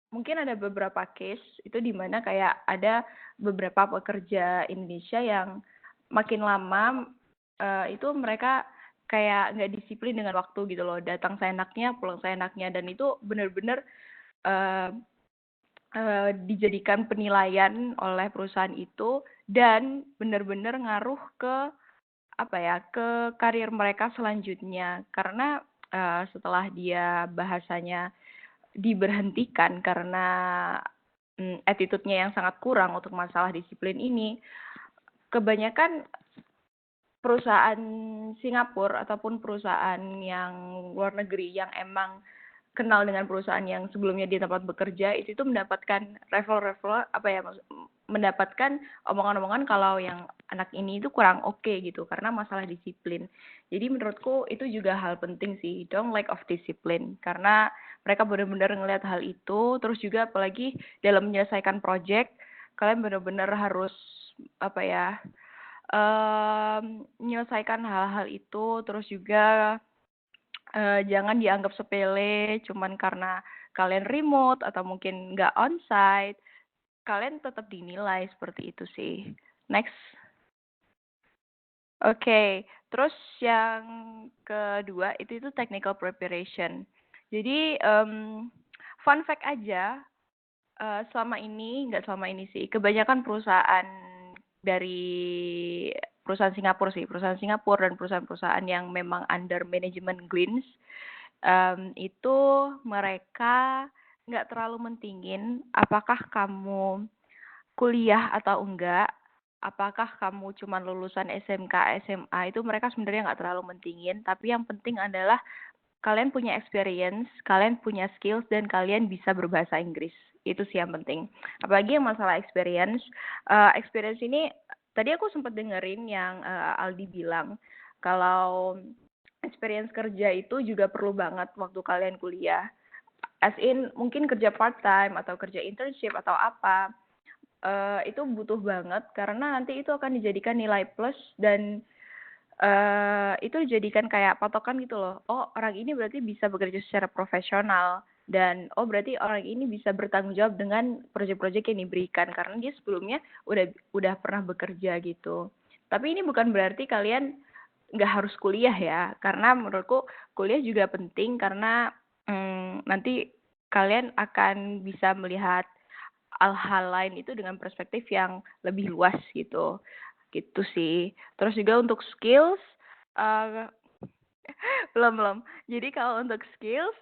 mungkin ada beberapa case itu di mana kayak ada beberapa pekerja Indonesia yang makin lama itu mereka kayak nggak disiplin dengan waktu gitu loh, datang seenaknya, pulang seenaknya, dan itu benar-benar dijadikan penilaian oleh perusahaan itu dan benar-benar ngaruh ke ke karir mereka selanjutnya. Karena setelah dia bahasanya diberhentikan karena attitude-nya yang sangat kurang untuk masalah disiplin ini. Kebanyakan perusahaan Singapura ataupun perusahaan yang luar negeri yang emang kenal dengan perusahaan yang sebelumnya di tempat bekerja itu tuh mendapatkan mendapatkan omongan-omongan kalau yang anak ini itu kurang oke gitu karena masalah disiplin. Jadi menurutku itu juga hal penting sih, don't lack of discipline, karena mereka benar-benar ngelihat hal itu. Terus juga apalagi dalam menyelesaikan project kalian benar-benar harus menyelesaikan hal-hal itu. Terus juga jangan dianggap sepele cuman karena kalian remote atau mungkin nggak onsite, kalian tetap dinilai seperti itu sih. Next. Oke, terus yang kedua itu technical preparation. Jadi fun fact aja, selama ini, nggak selama ini sih, kebanyakan perusahaan dari perusahaan Singapura dan perusahaan-perusahaan yang memang under manajemen Greens, itu mereka nggak terlalu mentingin apakah kamu kuliah atau enggak, apakah kamu cuma lulusan SMK, SMA, itu mereka sebenarnya nggak terlalu mentingin, tapi yang penting adalah kalian punya experience, kalian punya skills, dan kalian bisa berbahasa Inggris. Itu sih yang penting. Apalagi yang masalah experience. Experience ini, tadi aku sempat dengerin yang Aldi bilang, kalau experience kerja itu juga perlu banget waktu kalian kuliah. As in, mungkin kerja part-time, atau kerja internship, atau apa. Itu butuh banget, karena nanti itu akan dijadikan nilai plus, dan itu dijadikan kayak patokan gitu loh. Oh, orang ini berarti bisa bekerja secara profesional, dan oh berarti orang ini bisa bertanggung jawab dengan proyek-proyek yang diberikan karena dia sebelumnya udah pernah bekerja gitu. Tapi ini bukan berarti kalian nggak harus kuliah ya, karena menurutku kuliah juga penting karena nanti kalian akan bisa melihat hal-hal lain itu dengan perspektif yang lebih luas gitu. Gitu sih. Terus juga untuk skills, belum. Jadi kalau untuk skills,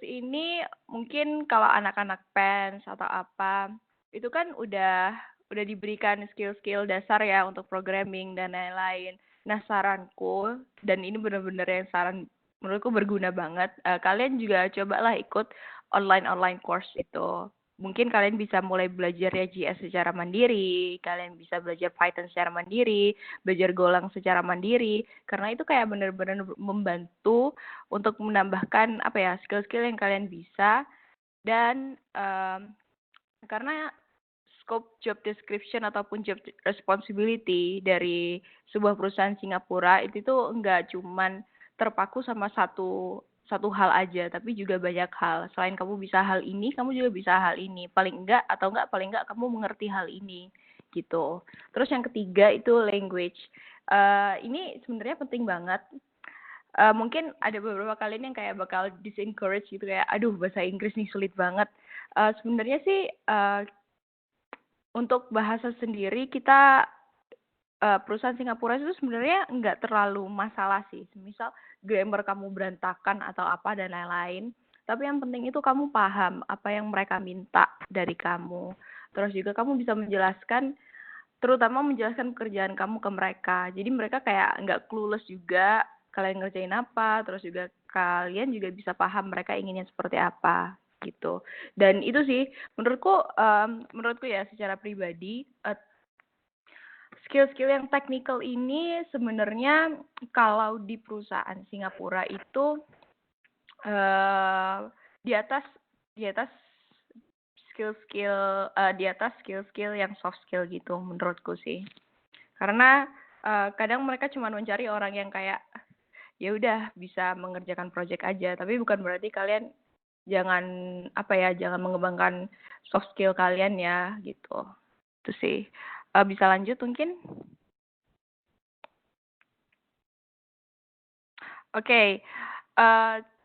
ini mungkin kalau anak-anak PENS atau apa, itu kan udah diberikan skill-skill dasar ya untuk programming dan lain-lain. Nah, saranku, dan ini benar-benar yang saran menurutku berguna banget, kalian juga cobalah ikut online course itu. Mungkin kalian bisa mulai belajar ya JS secara mandiri, kalian bisa belajar Python secara mandiri, belajar Golang secara mandiri, karena itu kayak benar-benar membantu untuk menambahkan skill-skill yang kalian bisa. Dan karena scope job description ataupun job responsibility dari sebuah perusahaan Singapura itu tuh nggak cuman terpaku sama satu hal aja, tapi juga banyak hal. Selain kamu bisa hal ini, kamu juga bisa hal ini. Paling enggak kamu mengerti hal ini gitu. Terus yang ketiga itu language. Ini sebenarnya penting banget. Mungkin ada beberapa kalian yang kayak bakal disencourage gitu, kayak aduh bahasa Inggris nih sulit banget. Sebenarnya sih untuk bahasa sendiri kita perusahaan Singapura itu sebenarnya nggak terlalu masalah sih. Misal grammar kamu berantakan atau apa dan lain-lain. Tapi yang penting itu kamu paham apa yang mereka minta dari kamu. Terus juga kamu bisa menjelaskan, terutama menjelaskan pekerjaan kamu ke mereka. Jadi mereka kayak nggak clueless juga kalian ngerjain apa. Terus juga kalian juga bisa paham mereka inginnya seperti apa gitu. Dan itu sih menurutku ya secara pribadi, skill-skill yang teknikal ini sebenarnya kalau di perusahaan Singapura itu di atas skill-skill yang soft skill gitu menurutku sih. Karena kadang mereka cuma mencari orang yang kayak ya udah bisa mengerjakan project aja, tapi bukan berarti kalian jangan mengembangkan soft skill kalian ya gitu. Itu sih. Bisa lanjut mungkin? Oke.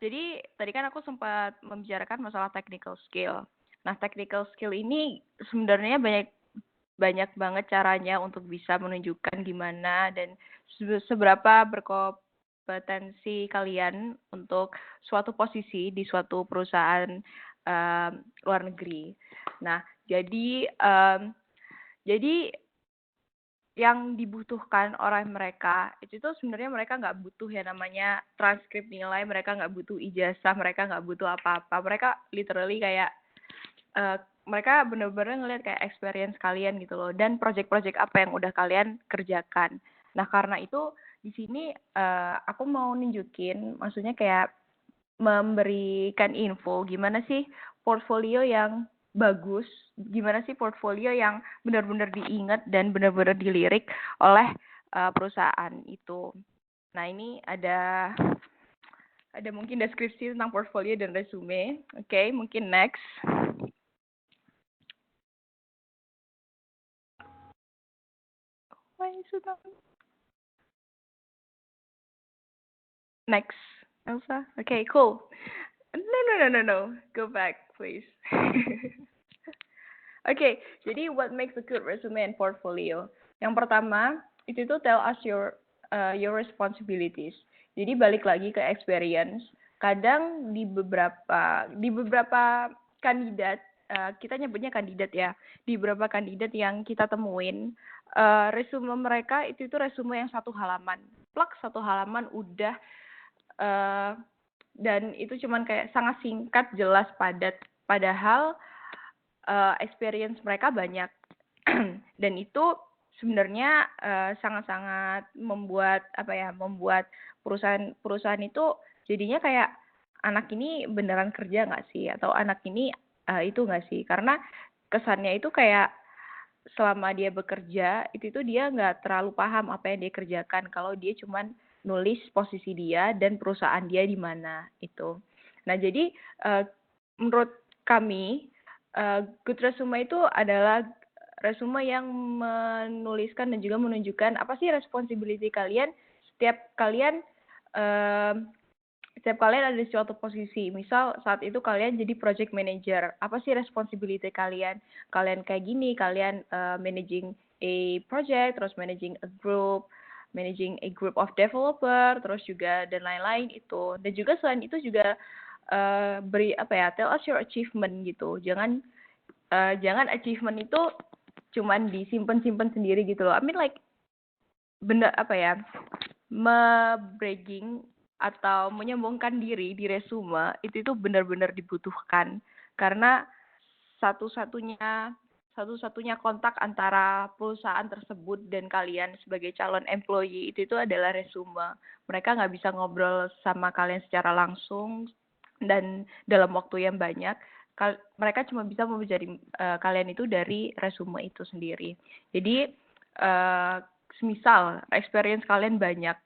Jadi tadi kan aku sempat membicarakan masalah technical skill. Nah, technical skill ini sebenarnya banyak banget caranya untuk bisa menunjukkan gimana dan seberapa berkompetensi kalian untuk suatu posisi di suatu perusahaan luar negeri. Nah, jadi yang dibutuhkan oleh mereka itu tuh sebenarnya mereka nggak butuh ya namanya transkrip nilai, mereka nggak butuh ijazah, mereka nggak butuh apa-apa, mereka literally kayak mereka bener-bener ngeliat kayak experience kalian gitu loh, dan project-project apa yang udah kalian kerjakan. Nah karena itu di sini aku mau nunjukin, maksudnya kayak memberikan info gimana sih portfolio yang bagus, gimana sih portfolio yang benar-benar diingat dan benar-benar dilirik oleh perusahaan itu. Nah ini ada mungkin deskripsi tentang portfolio dan resume. Oke, mungkin next. Next, Elsa. Okay, cool. No. Go back, please. Okay, jadi what makes a good resume and portfolio? Yang pertama, itu tuh tell us your responsibilities. Jadi balik lagi ke experience. Kadang di beberapa kandidat, kita nyebutnya kandidat ya, di beberapa kandidat yang kita temuin, resume mereka itu tuh resume yang 1 halaman. Plak 1 halaman udah, dan itu cuman kayak sangat singkat, jelas, padat. Padahal experience mereka banyak. Dan itu sebenarnya sangat-sangat membuat perusahaan itu jadinya kayak anak ini beneran kerja nggak sih, atau anak ini itu nggak sih, karena kesannya itu kayak selama dia bekerja itu tuh dia nggak terlalu paham apa yang dia kerjakan kalau dia cuman nulis posisi dia dan perusahaan dia di mana itu. Nah jadi menurut kami good resume itu adalah resume yang menuliskan dan juga menunjukkan apa sih responsibility kalian setiap kalian ada di suatu posisi. Misal saat itu kalian jadi project manager, apa sih responsibility kalian? Kalian kayak gini, kalian managing a project, terus managing a group of developer, terus juga dan lain-lain itu. Dan juga selain itu juga tell us your achievement gitu. Jangan achievement itu cuman disimpan sendiri gitu loh. I mean like bener bragging atau menyombongkan diri di resume itu tuh benar-benar dibutuhkan, karena satu-satunya kontak antara perusahaan tersebut dan kalian sebagai calon employee itu adalah resume. Mereka nggak bisa ngobrol sama kalian secara langsung dan dalam waktu yang banyak. Mereka cuma bisa mempelajari kalian itu dari resume itu sendiri. Jadi semisal experience kalian banyak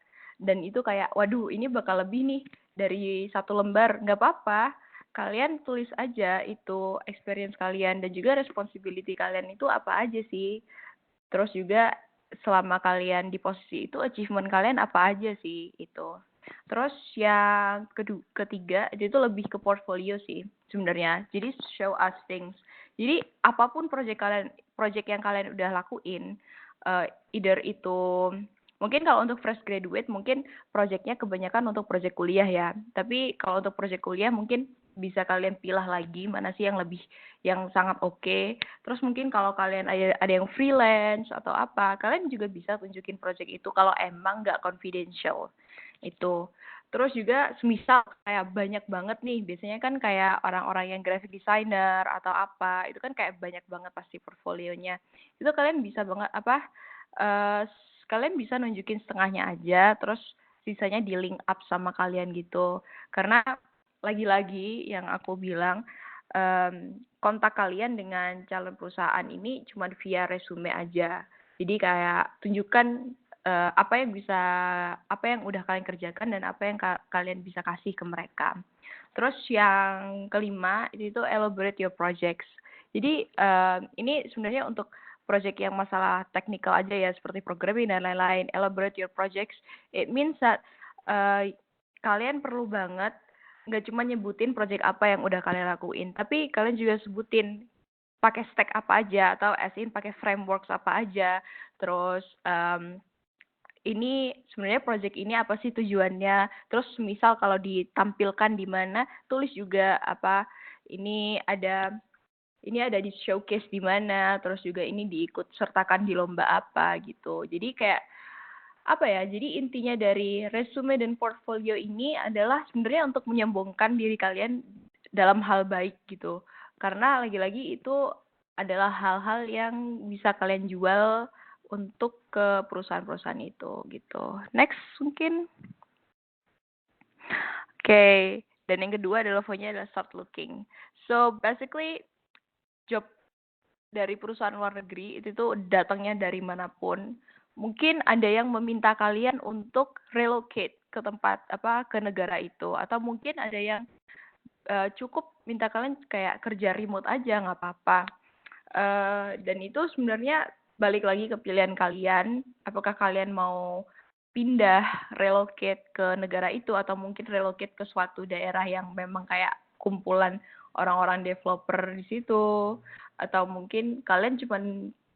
dan itu kayak waduh ini bakal lebih nih dari 1 lembar, nggak apa-apa, kalian tulis aja itu experience kalian dan juga responsibility kalian itu apa aja sih, terus juga selama kalian di posisi itu achievement kalian apa aja sih itu. Terus yang ketiga itu lebih ke portfolio sih sebenarnya. Jadi show us things. Jadi apapun project yang kalian udah lakuin, either itu mungkin kalau untuk fresh graduate mungkin projectnya kebanyakan untuk project kuliah ya. Tapi kalau untuk project kuliah mungkin bisa kalian pilih lagi mana sih yang sangat oke. Terus mungkin kalau kalian ada yang freelance atau apa, kalian juga bisa tunjukin project itu kalau emang nggak confidential itu. Terus juga semisal kayak banyak banget nih, biasanya kan kayak orang-orang yang graphic designer atau apa, itu kan kayak banyak banget pasti portfolionya. Itu kalian bisa banget kalian bisa nunjukin setengahnya aja, terus sisanya di link up sama kalian gitu. Karena lagi-lagi yang aku bilang, kontak kalian dengan calon perusahaan ini cuma via resume aja. Jadi kayak tunjukkan apa yang udah kalian kerjakan dan apa yang kalian bisa kasih ke mereka. Terus yang kelima itu elaborate your projects. Jadi ini sebenarnya untuk project yang masalah technical aja ya, seperti programming dan lain-lain. Elaborate your projects, it means that kalian perlu banget nggak cuma nyebutin project apa yang udah kalian lakuin, tapi kalian juga sebutin pakai stack apa aja, atau as in pakai frameworks apa aja. Terus ini sebenarnya project ini apa sih tujuannya, terus misal kalau ditampilkan di mana, tulis juga ini ada di showcase di mana, terus juga ini diikut sertakan di lomba apa gitu. Jadi kayak apa ya? Jadi intinya dari resume dan portfolio ini adalah sebenarnya untuk menyambungkan diri kalian dalam hal baik gitu. Karena lagi-lagi itu adalah hal-hal yang bisa kalian jual untuk ke perusahaan-perusahaan itu gitu. Next mungkin. Oke, dan yang kedua adalah levelnya adalah start looking. So basically job dari perusahaan luar negeri itu tuh datangnya dari manapun. Mungkin ada yang meminta kalian untuk relocate ke tempat ke negara itu, atau mungkin ada yang cukup minta kalian kayak kerja remote aja nggak apa-apa. Dan itu sebenarnya balik lagi ke pilihan kalian, apakah kalian mau pindah relocate ke negara itu atau mungkin relocate ke suatu daerah yang memang kayak kumpulan orang-orang developer di situ, atau mungkin kalian cuma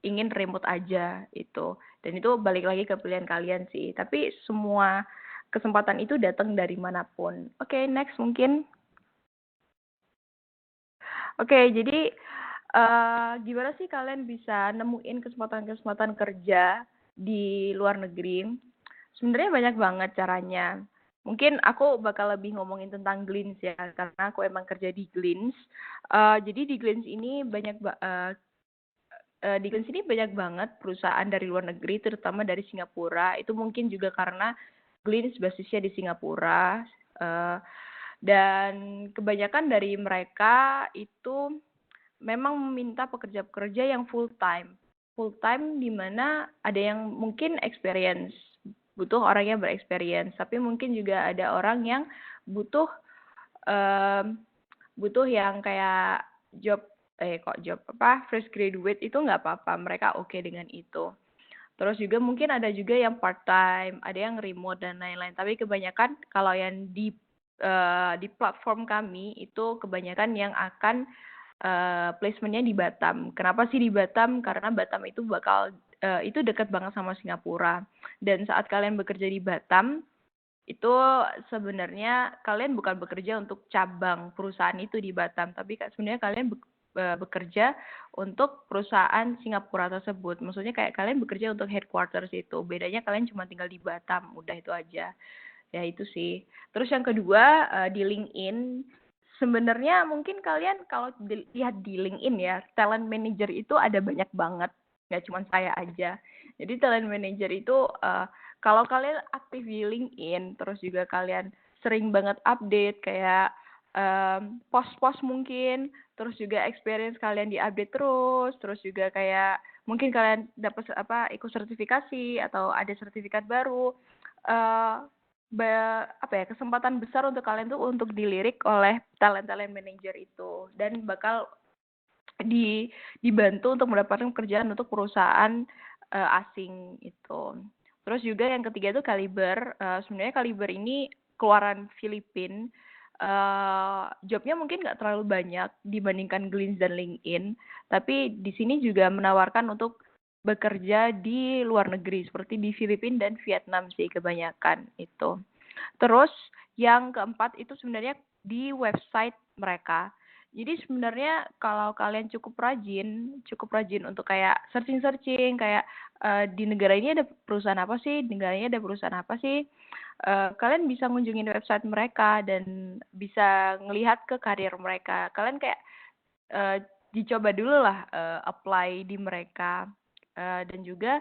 ingin remote aja itu. Dan itu balik lagi ke pilihan kalian sih. Tapi semua kesempatan itu datang dari manapun. Oke, next mungkin. Oke, jadi gimana sih kalian bisa nemuin kesempatan-kesempatan kerja di luar negeri? Sebenarnya banyak banget caranya. Mungkin aku bakal lebih ngomongin tentang Glints ya, karena aku emang kerja di Glints. Jadi di Glints ini banyak banget perusahaan dari luar negeri, terutama dari Singapura. Itu mungkin juga karena Glints basisnya di Singapura. Dan kebanyakan dari mereka itu memang meminta pekerja-pekerja yang full time. Full time di mana ada yang mungkin experience, butuh orang yang berexperience, tapi mungkin juga ada orang yang butuh yang kayak fresh graduate itu nggak apa-apa, mereka oke dengan itu. Terus juga mungkin ada juga yang part time, ada yang remote dan lain-lain. Tapi kebanyakan kalau yang di platform kami itu kebanyakan yang akan placementnya di Batam. Kenapa sih di Batam? Karena Batam itu itu dekat banget sama Singapura. Dan saat kalian bekerja di Batam, itu sebenarnya kalian bukan bekerja untuk cabang perusahaan itu di Batam, tapi sebenarnya kalian bekerja untuk perusahaan Singapura tersebut. Maksudnya kayak kalian bekerja untuk headquarters itu. Bedanya kalian cuma tinggal di Batam, udah itu aja. Ya itu sih. Terus yang kedua di LinkedIn, sebenarnya mungkin kalian kalau lihat di LinkedIn ya, talent manager itu ada banyak banget, nggak cuma saya aja. Jadi talent manager itu kalau kalian aktif di LinkedIn, terus juga kalian sering banget update kayak post-post mungkin, terus juga experience kalian di-update terus juga kayak mungkin kalian dapat ikut sertifikasi atau ada sertifikat baru, kesempatan besar untuk kalian tuh untuk dilirik oleh talent manager itu, dan bakal dibantu untuk mendapatkan pekerjaan untuk perusahaan asing itu. Terus juga yang ketiga itu Kaliber. Sebenarnya Kaliber ini keluaran Filipina. Jobnya mungkin nggak terlalu banyak dibandingkan Glints dan LinkedIn, tapi di sini juga menawarkan untuk bekerja di luar negeri seperti di Filipina dan Vietnam sih kebanyakan itu. Terus yang keempat itu sebenarnya di website mereka. Jadi sebenarnya kalau kalian cukup rajin untuk kayak searching kayak di negara ini ada perusahaan apa sih, di negara ini ada perusahaan apa sih, kalian bisa ngunjungin website mereka dan bisa ngelihat ke karir mereka. Kalian kayak dicoba dulu lah apply di mereka, dan juga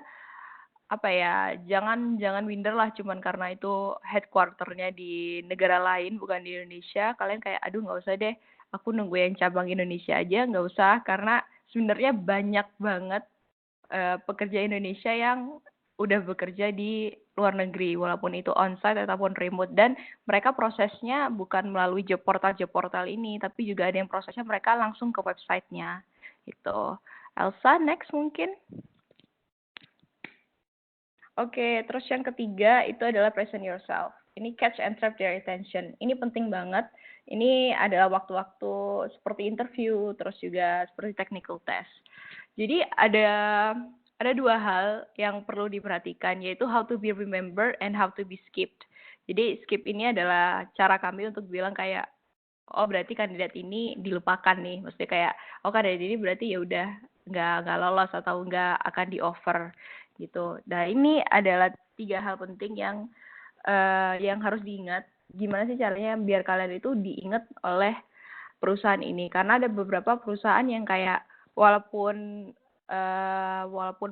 jangan minder lah cuman karena itu headquarternya di negara lain bukan di Indonesia. Kalian kayak aduh nggak usah deh, aku nunggu yang cabang Indonesia aja, nggak usah, karena sebenarnya banyak banget pekerja Indonesia yang udah bekerja di luar negeri walaupun itu onsite ataupun remote, dan mereka prosesnya bukan melalui job portal ini, tapi juga ada yang prosesnya mereka langsung ke websitenya gitu. Elsa, next mungkin. Oke, terus yang ketiga itu adalah present yourself. Ini catch and trap their attention. Ini penting banget. Ini adalah waktu-waktu seperti interview, terus juga seperti technical test. Jadi ada dua hal yang perlu diperhatikan, yaitu how to be remembered and how to be skipped. Jadi skip ini adalah cara kami untuk bilang kayak oh berarti kandidat ini dilupakan nih, maksudnya kayak oh kandidat ini berarti ya udah nggak lolos atau nggak akan di offer gitu. Nah ini adalah 3 hal penting yang harus diingat. Gimana sih caranya biar kalian itu diingat oleh perusahaan ini? Karena ada beberapa perusahaan yang kayak walaupun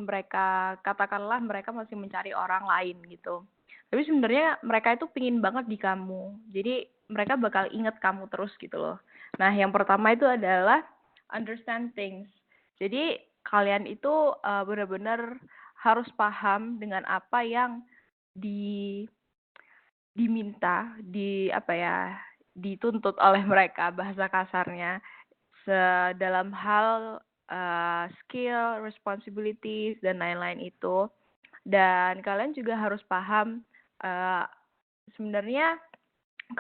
mereka katakanlah mereka masih mencari orang lain gitu. Tapi sebenarnya mereka itu pingin banget di kamu. Jadi mereka bakal inget kamu terus gitu loh. Nah, yang pertama itu adalah understand things. Jadi kalian itu benar-benar harus paham dengan apa yang di diminta, dituntut oleh mereka bahasa kasarnya dalam hal skill, responsibilities dan lain-lain itu. Dan kalian juga harus paham sebenarnya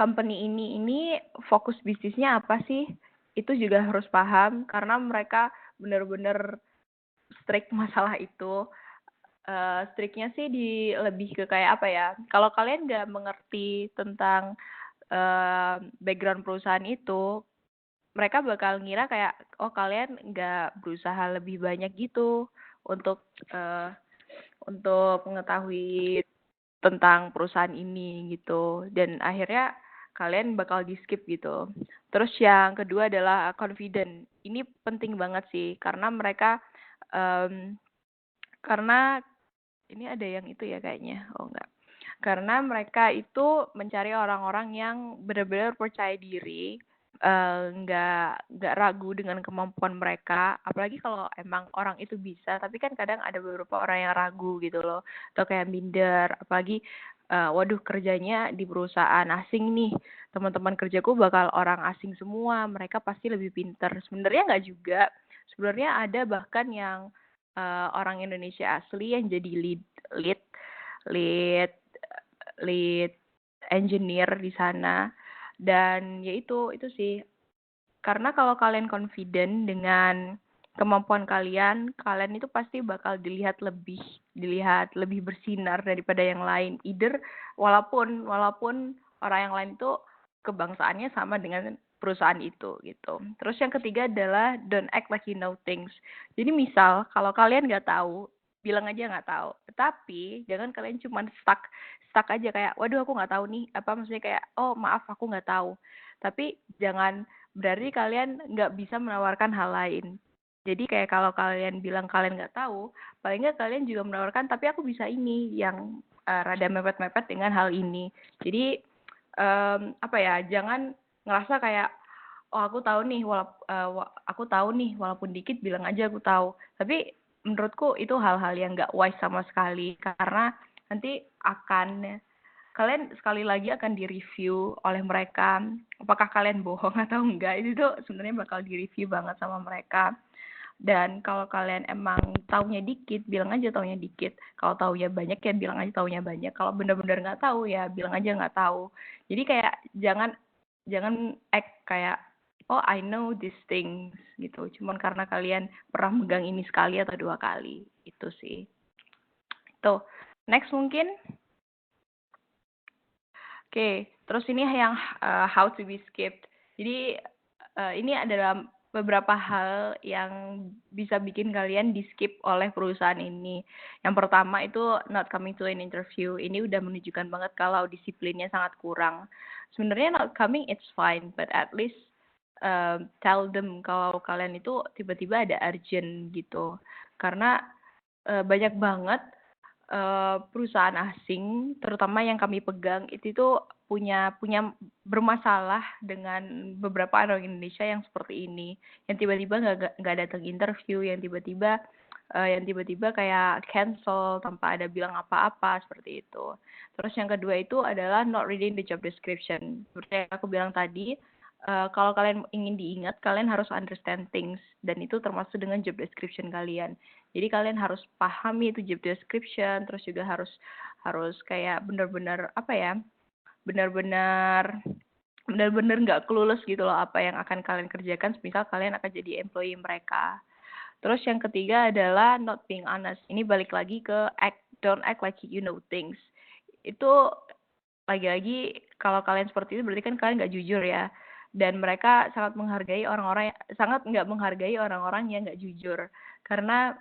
company ini fokus bisnisnya apa sih? Itu juga harus paham karena mereka benar-benar strict masalah itu. Striknya sih lebih ke kayak apa ya? Kalau kalian nggak mengerti tentang background perusahaan itu, mereka bakal ngira kayak oh kalian nggak berusaha lebih banyak gitu untuk mengetahui tentang perusahaan ini gitu, dan akhirnya kalian bakal di skip gitu. Terus yang kedua adalah confident. Ini penting banget sih karena mereka karena ini ada yang itu ya kayaknya. Oh enggak. Karena mereka itu mencari orang-orang yang benar-benar percaya diri, nggak ragu dengan kemampuan mereka. Apalagi kalau emang orang itu bisa, tapi kan kadang ada beberapa orang yang ragu gitu loh, atau kayak minder. Apalagi, waduh kerjanya di perusahaan asing nih, teman-teman kerjaku bakal orang asing semua, mereka pasti lebih pinter. Sebenarnya nggak juga. Sebenarnya ada bahkan yang orang Indonesia asli yang jadi lead lead engineer di sana. Dan ya itu sih, karena kalau kalian confident dengan kemampuan kalian itu pasti bakal dilihat lebih bersinar daripada yang lain. Either walaupun orang yang lain itu kebangsaannya sama dengan perusahaan itu gitu. Terus yang ketiga adalah don't act like you know things. Jadi misal kalau kalian nggak tahu, bilang aja nggak tahu. Tapi jangan kalian cuma stuck aja kayak waduh aku nggak tahu nih, apa maksudnya kayak oh maaf aku nggak tahu. Tapi jangan berarti kalian nggak bisa menawarkan hal lain. Jadi kayak kalau kalian bilang kalian nggak tahu, paling nggak kalian juga menawarkan tapi aku bisa ini yang rada mepet-mepet dengan hal ini. Jadi apa ya, jangan ngerasa kayak oh aku tahu nih walaupun dikit bilang aja aku tahu. Tapi menurutku itu hal-hal yang nggak wise sama sekali karena nanti kalian sekali lagi akan direview oleh mereka apakah kalian bohong atau enggak. Itu tuh sebenarnya bakal direview banget sama mereka. Dan kalau kalian emang taunya dikit, bilang aja taunya dikit. Kalau taunya banyak ya bilang aja taunya banyak. Kalau benar-benar nggak tahu ya bilang aja nggak tahu. Jadi kayak jangan act kayak oh I know these things gitu. Cuman karena kalian pernah megang ini sekali atau 2 kali. Itu sih. Tuh. Next mungkin. Oke, terus ini yang how to be skipped. Jadi ini adalah beberapa hal yang bisa bikin kalian di skip oleh perusahaan ini. Yang pertama itu not coming to an interview. Ini udah menunjukkan banget kalau disiplinnya sangat kurang. Sebenarnya not coming it's fine, but at least tell them kalau kalian itu tiba-tiba ada urgent gitu. Karena banyak banget perusahaan asing, terutama yang kami pegang, itu tuh punya bermasalah dengan beberapa orang Indonesia yang seperti ini, yang tiba-tiba nggak datang interview, yang tiba-tiba kayak cancel tanpa ada bilang apa-apa seperti itu. Terus yang kedua itu adalah not reading the job description. Seperti yang aku bilang tadi, kalau kalian ingin diingat, kalian harus understand things, dan itu termasuk dengan job description kalian. Jadi kalian harus pahami itu job description, terus juga harus kayak benar-benar nggak clueless gitu loh apa yang akan kalian kerjakan, misal kalian akan jadi employee mereka. Terus yang ketiga adalah not being honest. Ini balik lagi ke don't act like you know things. Itu lagi-lagi kalau kalian seperti itu berarti kan kalian nggak jujur ya. dan mereka sangat nggak menghargai orang-orang yang nggak jujur, karena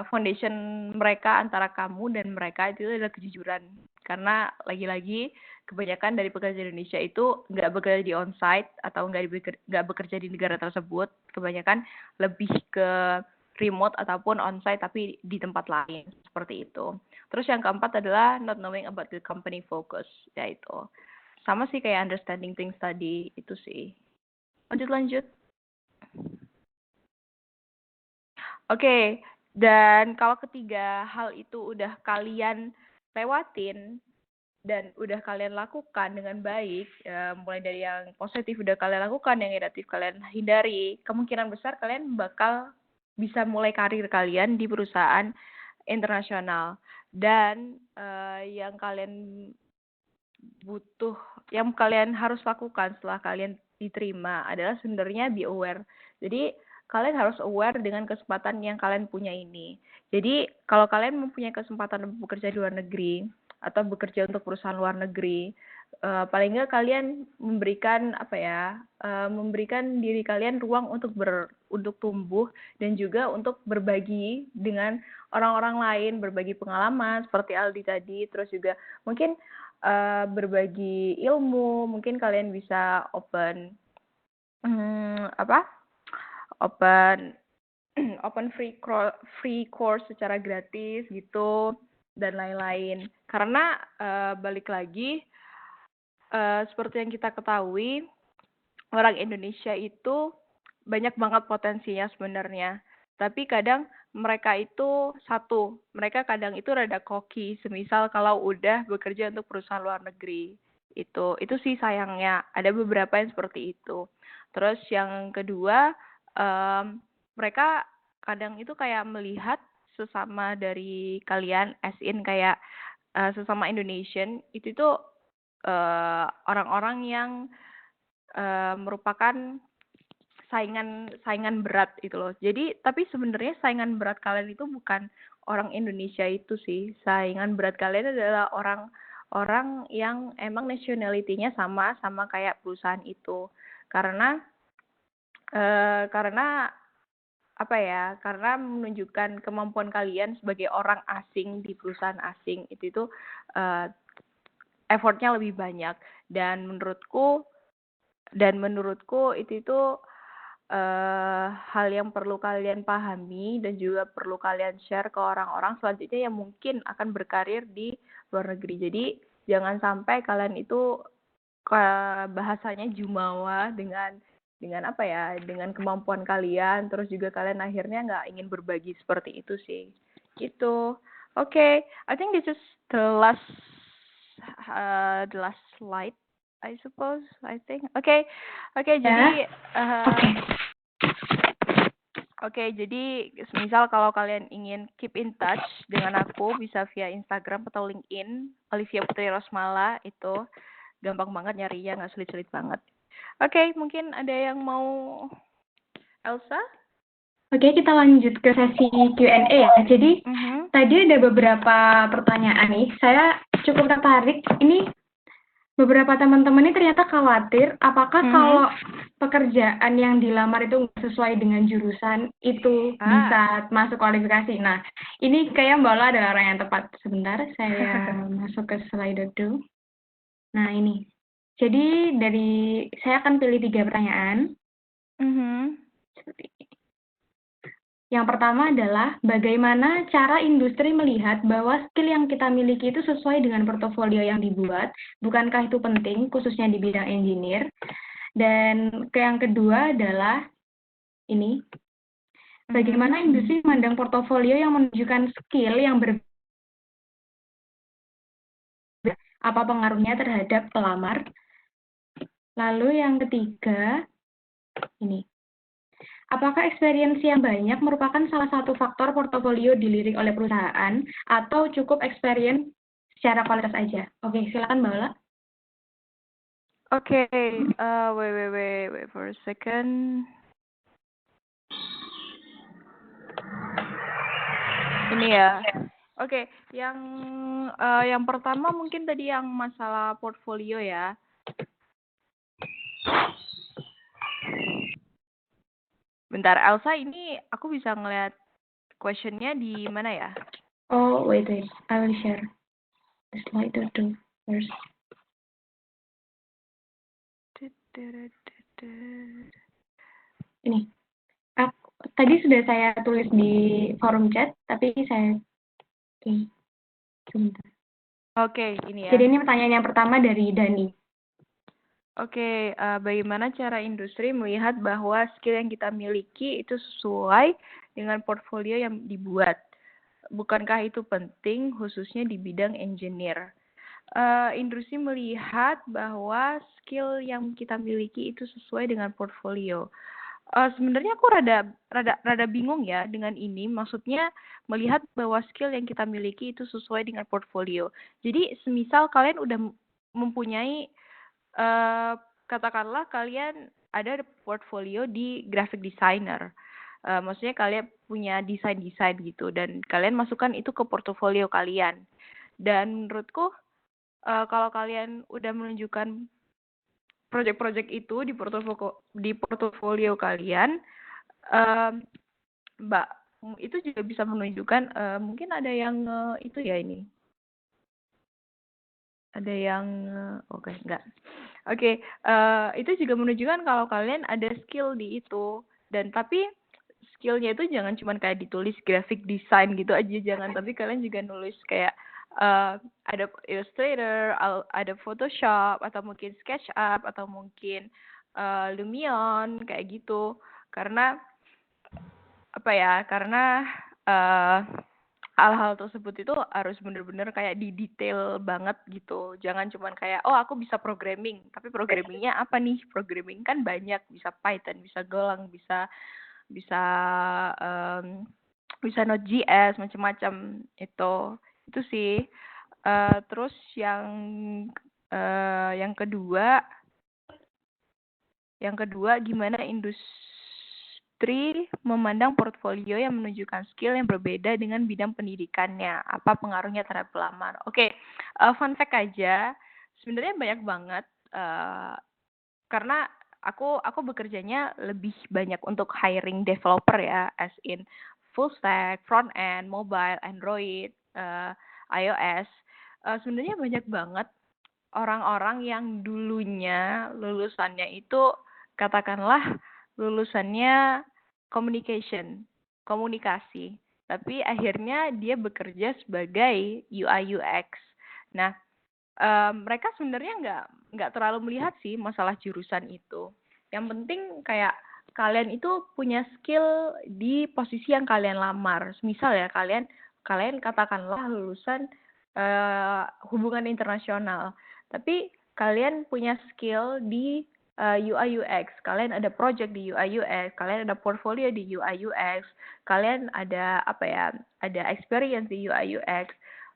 foundation mereka antara kamu dan mereka itu adalah kejujuran. Karena lagi-lagi kebanyakan dari pekerja Indonesia itu nggak bekerja di onsite atau nggak bekerja di negara tersebut, kebanyakan lebih ke remote ataupun onsite tapi di tempat lain, seperti itu. Terus yang keempat adalah not knowing about the company focus, yaitu sama sih kayak understanding things tadi, itu sih. Lanjut. Oke, dan kalau ketiga hal itu udah kalian lewatin dan udah kalian lakukan dengan baik, mulai dari yang positif udah kalian lakukan, yang negatif kalian hindari, kemungkinan besar kalian bakal bisa mulai karir kalian di perusahaan internasional. Dan yang kalian harus lakukan setelah kalian diterima adalah sebenarnya be aware. Jadi kalian harus aware dengan kesempatan yang kalian punya ini. Jadi kalau kalian mempunyai kesempatan bekerja di luar negeri atau bekerja untuk perusahaan luar negeri, paling nggak kalian memberikan memberikan diri kalian ruang untuk tumbuh dan juga untuk berbagi dengan orang-orang lain, berbagi pengalaman seperti Aldi tadi, terus juga mungkin berbagi ilmu, mungkin kalian bisa open free course secara gratis gitu dan lain-lain. Karena balik lagi seperti yang kita ketahui, orang Indonesia itu banyak banget potensinya sebenarnya. Tapi kadang mereka kadang itu rada koki, semisal kalau udah bekerja untuk perusahaan luar negeri. Itu sih sayangnya, ada beberapa yang seperti itu. Terus yang kedua, mereka kadang itu kayak melihat sesama dari kalian, as in kayak sesama Indonesian, itu tuh orang-orang yang merupakan saingan berat itu loh. Jadi tapi sebenarnya saingan berat kalian itu bukan orang Indonesia itu sih. Saingan berat kalian adalah orang yang emang nationality-nya sama kayak perusahaan itu. Karena karena menunjukkan kemampuan kalian sebagai orang asing di perusahaan asing itu effortnya lebih banyak, dan menurutku itu hal yang perlu kalian pahami dan juga perlu kalian share ke orang-orang selanjutnya yang mungkin akan berkarir di luar negeri. Jadi jangan sampai kalian itu bahasanya jumawa dengan kemampuan kalian, terus juga kalian akhirnya nggak ingin berbagi seperti itu sih. Gitu. Okay, I think this is the last slide, I suppose. I think. Okay, jadi jadi misal kalau kalian ingin keep in touch dengan aku, bisa via Instagram atau LinkedIn, Olivia Putri Rosmala, itu gampang banget nyarinya, nggak sulit-sulit banget. Oke, mungkin ada yang mau Elsa? Oke, kita lanjut ke sesi Q&A ya. Jadi tadi ada beberapa pertanyaan nih. Saya cukup tertarik. Ini beberapa teman-teman ini ternyata khawatir apakah kalau pekerjaan yang dilamar itu nggak sesuai dengan jurusan itu bisa masuk kualifikasi. Nah, ini kayak Mbak Ola adalah orang yang tepat. Sebentar, saya masuk ke slide dulu. Nah, ini. Jadi saya akan pilih 3 pertanyaan. Seperti ini. Yang pertama adalah bagaimana cara industri melihat bahwa skill yang kita miliki itu sesuai dengan portofolio yang dibuat, bukankah itu penting khususnya di bidang engineer? Dan yang kedua adalah ini, bagaimana industri memandang portofolio yang menunjukkan skill yang berbeda, apa pengaruhnya terhadap pelamar? Lalu yang ketiga, ini. Apakah experience yang banyak merupakan salah satu faktor portofolio dilirik oleh perusahaan atau cukup experience secara kualitas aja? Oke, silakan Mbak Ola. Oke, wait for a second. Ini ya. Oke, yang pertama mungkin tadi yang masalah portfolio ya. Bentar, Elsa, ini aku bisa ngeliat questionnya di mana ya? Oh, wait. I will share the slide to first. Ini. Tadi sudah saya tulis di forum chat, tapi saya... Oke, sebentar. Oke, ini ya. Jadi ini pertanyaan yang pertama dari Dani. Oke, bagaimana cara industri melihat bahwa skill yang kita miliki itu sesuai dengan portfolio yang dibuat? Bukankah itu penting khususnya di bidang engineer? Industri melihat bahwa skill yang kita miliki itu sesuai dengan portfolio. Sebenarnya aku rada bingung ya dengan ini. Maksudnya melihat bahwa skill yang kita miliki itu sesuai dengan portfolio. Jadi semisal kalian udah mempunyai katakanlah kalian ada portfolio di graphic designer. Maksudnya kalian punya desain-desain gitu dan kalian masukkan itu ke portofolio kalian. Dan menurutku kalau kalian udah menunjukkan project-project itu di portofolio kalian, Mbak, itu juga bisa menunjukkan mungkin ada yang itu ya ini. Ada yang oke, enggak. Oke, itu juga menunjukkan kalau kalian ada skill di itu. Dan tapi skillnya itu jangan cuma kayak ditulis graphic design gitu aja, jangan. Tapi kalian juga nulis kayak ada Illustrator, ada Photoshop, atau mungkin SketchUp, atau mungkin Lumion, kayak gitu. Karena apa ya? Karena hal-hal tersebut itu harus bener-bener kayak didetail banget gitu. Jangan cuman kayak, oh aku bisa programming. Tapi programmingnya apa nih? Programming kan banyak. Bisa Python, bisa Golang, bisa bisa bisa Node.js, macam-macam itu. Itu sih. Terus yang kedua gimana industri memandang portfolio yang menunjukkan skill yang berbeda dengan bidang pendidikannya. Apa pengaruhnya terhadap pelamar? Oke, fun fact aja. Sebenarnya banyak banget karena aku bekerjanya lebih banyak untuk hiring developer ya, as in full stack, front end, mobile, Android, iOS. Sebenarnya banyak banget orang-orang yang dulunya lulusannya itu katakanlah lulusannya komunikasi, tapi akhirnya dia bekerja sebagai UI UX. Nah, mereka sebenarnya nggak terlalu melihat sih masalah jurusan itu. Yang penting kayak kalian itu punya skill di posisi yang kalian lamar. Misal ya kalian katakanlah lulusan hubungan internasional, tapi kalian punya skill di UI UX, kalian ada project di UI UX, kalian ada portfolio di UI UX, kalian ada ada experience di UI UX.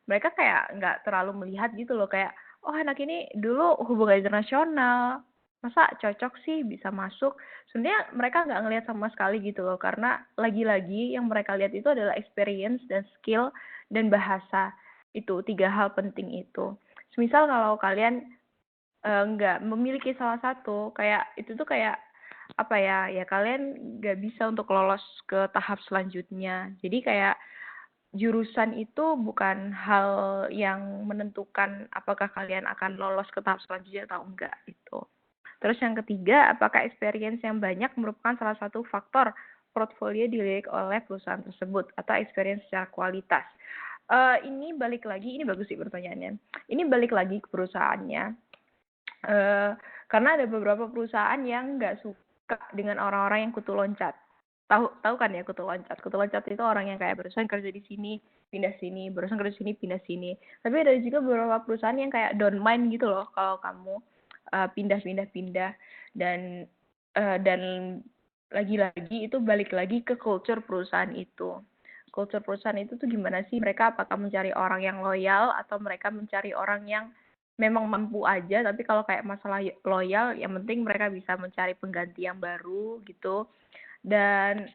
Mereka kayak nggak terlalu melihat gitu loh, kayak oh anak ini dulu hubungan internasional, masa cocok sih bisa masuk. Sebenarnya mereka nggak ngelihat sama sekali gitu loh, karena lagi-lagi yang mereka lihat itu adalah experience dan skill dan bahasa. Itu 3 hal penting itu. Semisal kalau kalian nggak memiliki salah satu, kayak itu tuh kayak ya kalian nggak bisa untuk lolos ke tahap selanjutnya. Jadi kayak jurusan itu bukan hal yang menentukan apakah kalian akan lolos ke tahap selanjutnya atau enggak itu. Terus yang ketiga, apakah experience yang banyak merupakan salah satu faktor portfolio dilirik oleh perusahaan tersebut atau experience secara kualitas? Ini balik lagi, ini bagus sih pertanyaannya. Ini balik lagi ke perusahaannya. Karena ada beberapa perusahaan yang nggak suka dengan orang-orang yang kutu loncat. Tahu kan ya kutu loncat? Kutu loncat itu orang yang kayak barusan kerja di sini, pindah sini, barusan kerja di sini, pindah sini. Tapi ada juga beberapa perusahaan yang kayak don't mind gitu loh kalau kamu pindah-pindah dan lagi-lagi itu balik lagi ke culture perusahaan itu. Culture perusahaan itu tuh gimana sih? Mereka apakah mencari orang yang loyal atau mereka mencari orang yang memang mampu aja, tapi kalau kayak masalah loyal, yang penting mereka bisa mencari pengganti yang baru gitu. Dan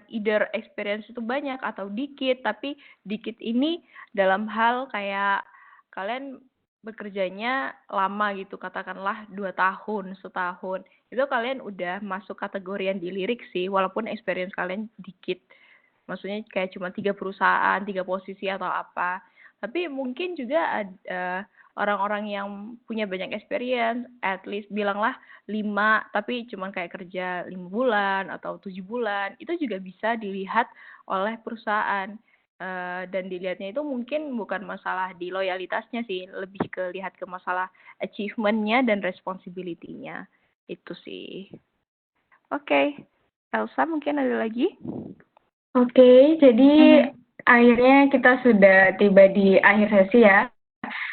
either experience itu banyak atau dikit, tapi dikit ini dalam hal kayak kalian bekerjanya lama gitu, katakanlah 2 tahun, setahun, itu kalian udah masuk kategori yang dilirik sih, walaupun experience kalian dikit. Maksudnya kayak cuma 3 perusahaan, 3 posisi atau apa. Tapi mungkin juga orang-orang yang punya banyak experience, at least bilanglah 5, tapi cuma kayak kerja 5 bulan atau 7 bulan, itu juga bisa dilihat oleh perusahaan. Dan dilihatnya itu mungkin bukan masalah di loyalitasnya sih, lebih ke lihat ke masalah achievement-nya dan responsibility-nya. Itu sih. Oke. Elsa mungkin ada lagi? Oke, jadi akhirnya kita sudah tiba di akhir sesi ya.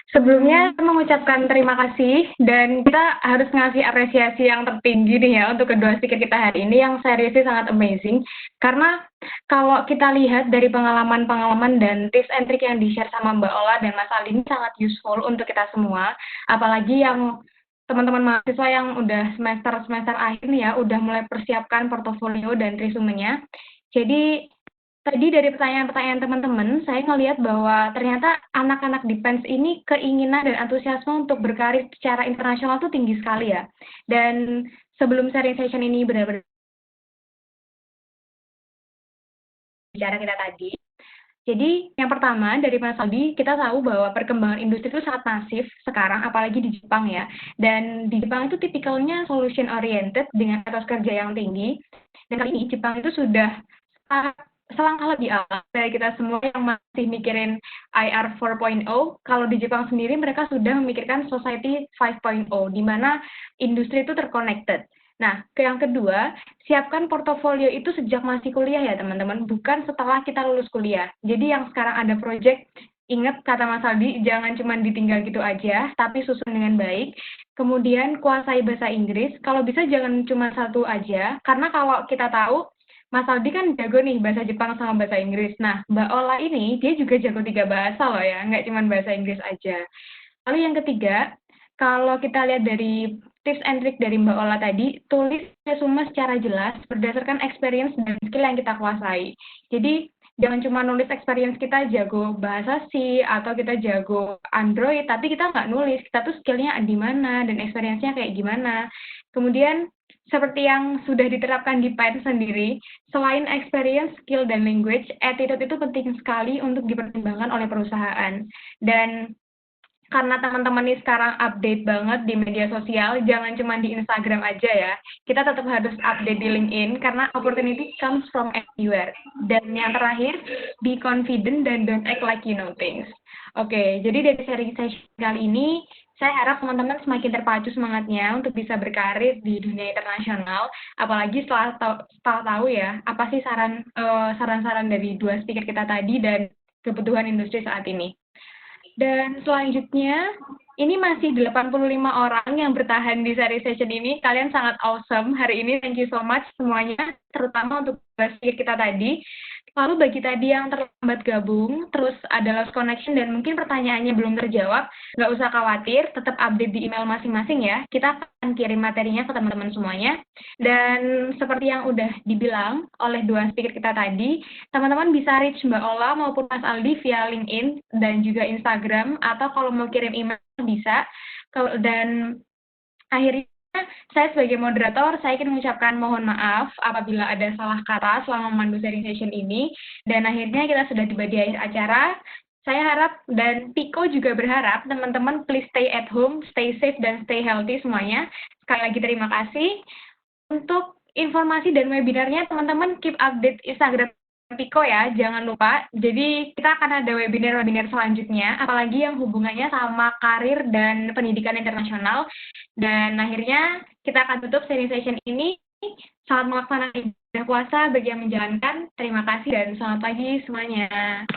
Sebelumnya mengucapkan terima kasih dan kita harus ngasih apresiasi yang tertinggi nih ya untuk kedua speaker kita hari ini yang seriously sangat amazing. Karena kalau kita lihat dari pengalaman-pengalaman dan tips and trick yang di-share sama Mbak Ola dan Mas Aldi ini sangat useful untuk kita semua. Apalagi yang teman-teman mahasiswa yang udah semester akhir nih ya, udah mulai persiapkan portofolio dan resumenya. Jadi tadi dari pertanyaan-pertanyaan teman-teman, saya ngelihat bahwa ternyata anak-anak Defense ini keinginan dan antusiasme untuk berkarir secara internasional tuh tinggi sekali ya. Dan sebelum sharing session ini benar-benar bicara kita tadi, jadi yang pertama dari Mas Aldi, kita tahu bahwa perkembangan industri itu sangat masif sekarang, apalagi di Jepang ya. Dan di Jepang itu tipikalnya solution oriented dengan etos kerja yang tinggi. Dan kali ini Jepang itu sudah selangkah lebih awal dari kita semua yang masih mikirin IR 4.0. Kalau di Jepang sendiri mereka sudah memikirkan Society 5.0, di mana industri itu terconnected. Nah, yang kedua, siapkan portofolio itu sejak masih kuliah ya teman-teman, bukan setelah kita lulus kuliah. Jadi yang sekarang ada project, ingat kata Mas Aldi, jangan cuma ditinggal gitu aja, tapi susun dengan baik. Kemudian kuasai bahasa Inggris, kalau bisa jangan cuma satu aja, karena kalau kita tahu, Mas Aldi kan jago nih bahasa Jepang sama bahasa Inggris. Nah, Mbak Ola ini, dia juga jago 3 bahasa loh ya, nggak cuma bahasa Inggris aja. Lalu yang ketiga, kalau kita lihat dari tips and trick dari Mbak Ola tadi, tulis resume secara jelas berdasarkan experience dan skill yang kita kuasai. Jadi, jangan cuma nulis experience kita jago bahasa C atau kita jago Android, tapi kita nggak nulis, kita tuh skillnya di mana dan experience-nya kayak gimana. Kemudian, seperti yang sudah diterapkan di Python sendiri, selain experience, skill, dan language, attitude itu penting sekali untuk dipertimbangkan oleh perusahaan. Dan karena teman-teman ini sekarang update banget di media sosial, jangan cuma di Instagram aja ya. Kita tetap harus update di LinkedIn karena opportunity comes from everywhere. Dan yang terakhir, be confident dan don't act like you know things. Oke, jadi dari sharing session kali ini, saya harap teman-teman semakin terpacu semangatnya untuk bisa berkarir di dunia internasional. Apalagi setelah tahu ya, apa sih saran-saran dari dua speaker kita tadi dan kebutuhan industri saat ini. Dan selanjutnya, ini masih 85 orang yang bertahan di seri session ini. Kalian sangat awesome hari ini. Thank you so much semuanya, terutama untuk speaker kita tadi. Lalu bagi tadi yang terlambat gabung, terus ada lost connection dan mungkin pertanyaannya belum terjawab, nggak usah khawatir, tetap update di email masing-masing ya. Kita akan kirim materinya ke teman-teman semuanya. Dan seperti yang udah dibilang oleh dua speaker kita tadi, teman-teman bisa reach Mbak Ola maupun Mas Aldi via LinkedIn dan juga Instagram, atau kalau mau kirim email bisa. Dan akhirnya saya sebagai moderator, saya ingin mengucapkan mohon maaf apabila ada salah kata selama memandu sharing session ini. Dan akhirnya kita sudah tiba di akhir acara. Saya harap dan Piko juga berharap teman-teman please stay at home, stay safe, dan stay healthy semuanya. Sekali lagi terima kasih. Untuk informasi dan webinarnya, teman-teman keep update Instagram Piko ya, jangan lupa. Jadi kita akan ada webinar-webinar selanjutnya, apalagi yang hubungannya sama karir dan pendidikan internasional. Dan akhirnya kita akan tutup sharing session ini. Selamat melaksanakan ibadah puasa bagi yang menjalankan. Terima kasih dan selamat pagi semuanya.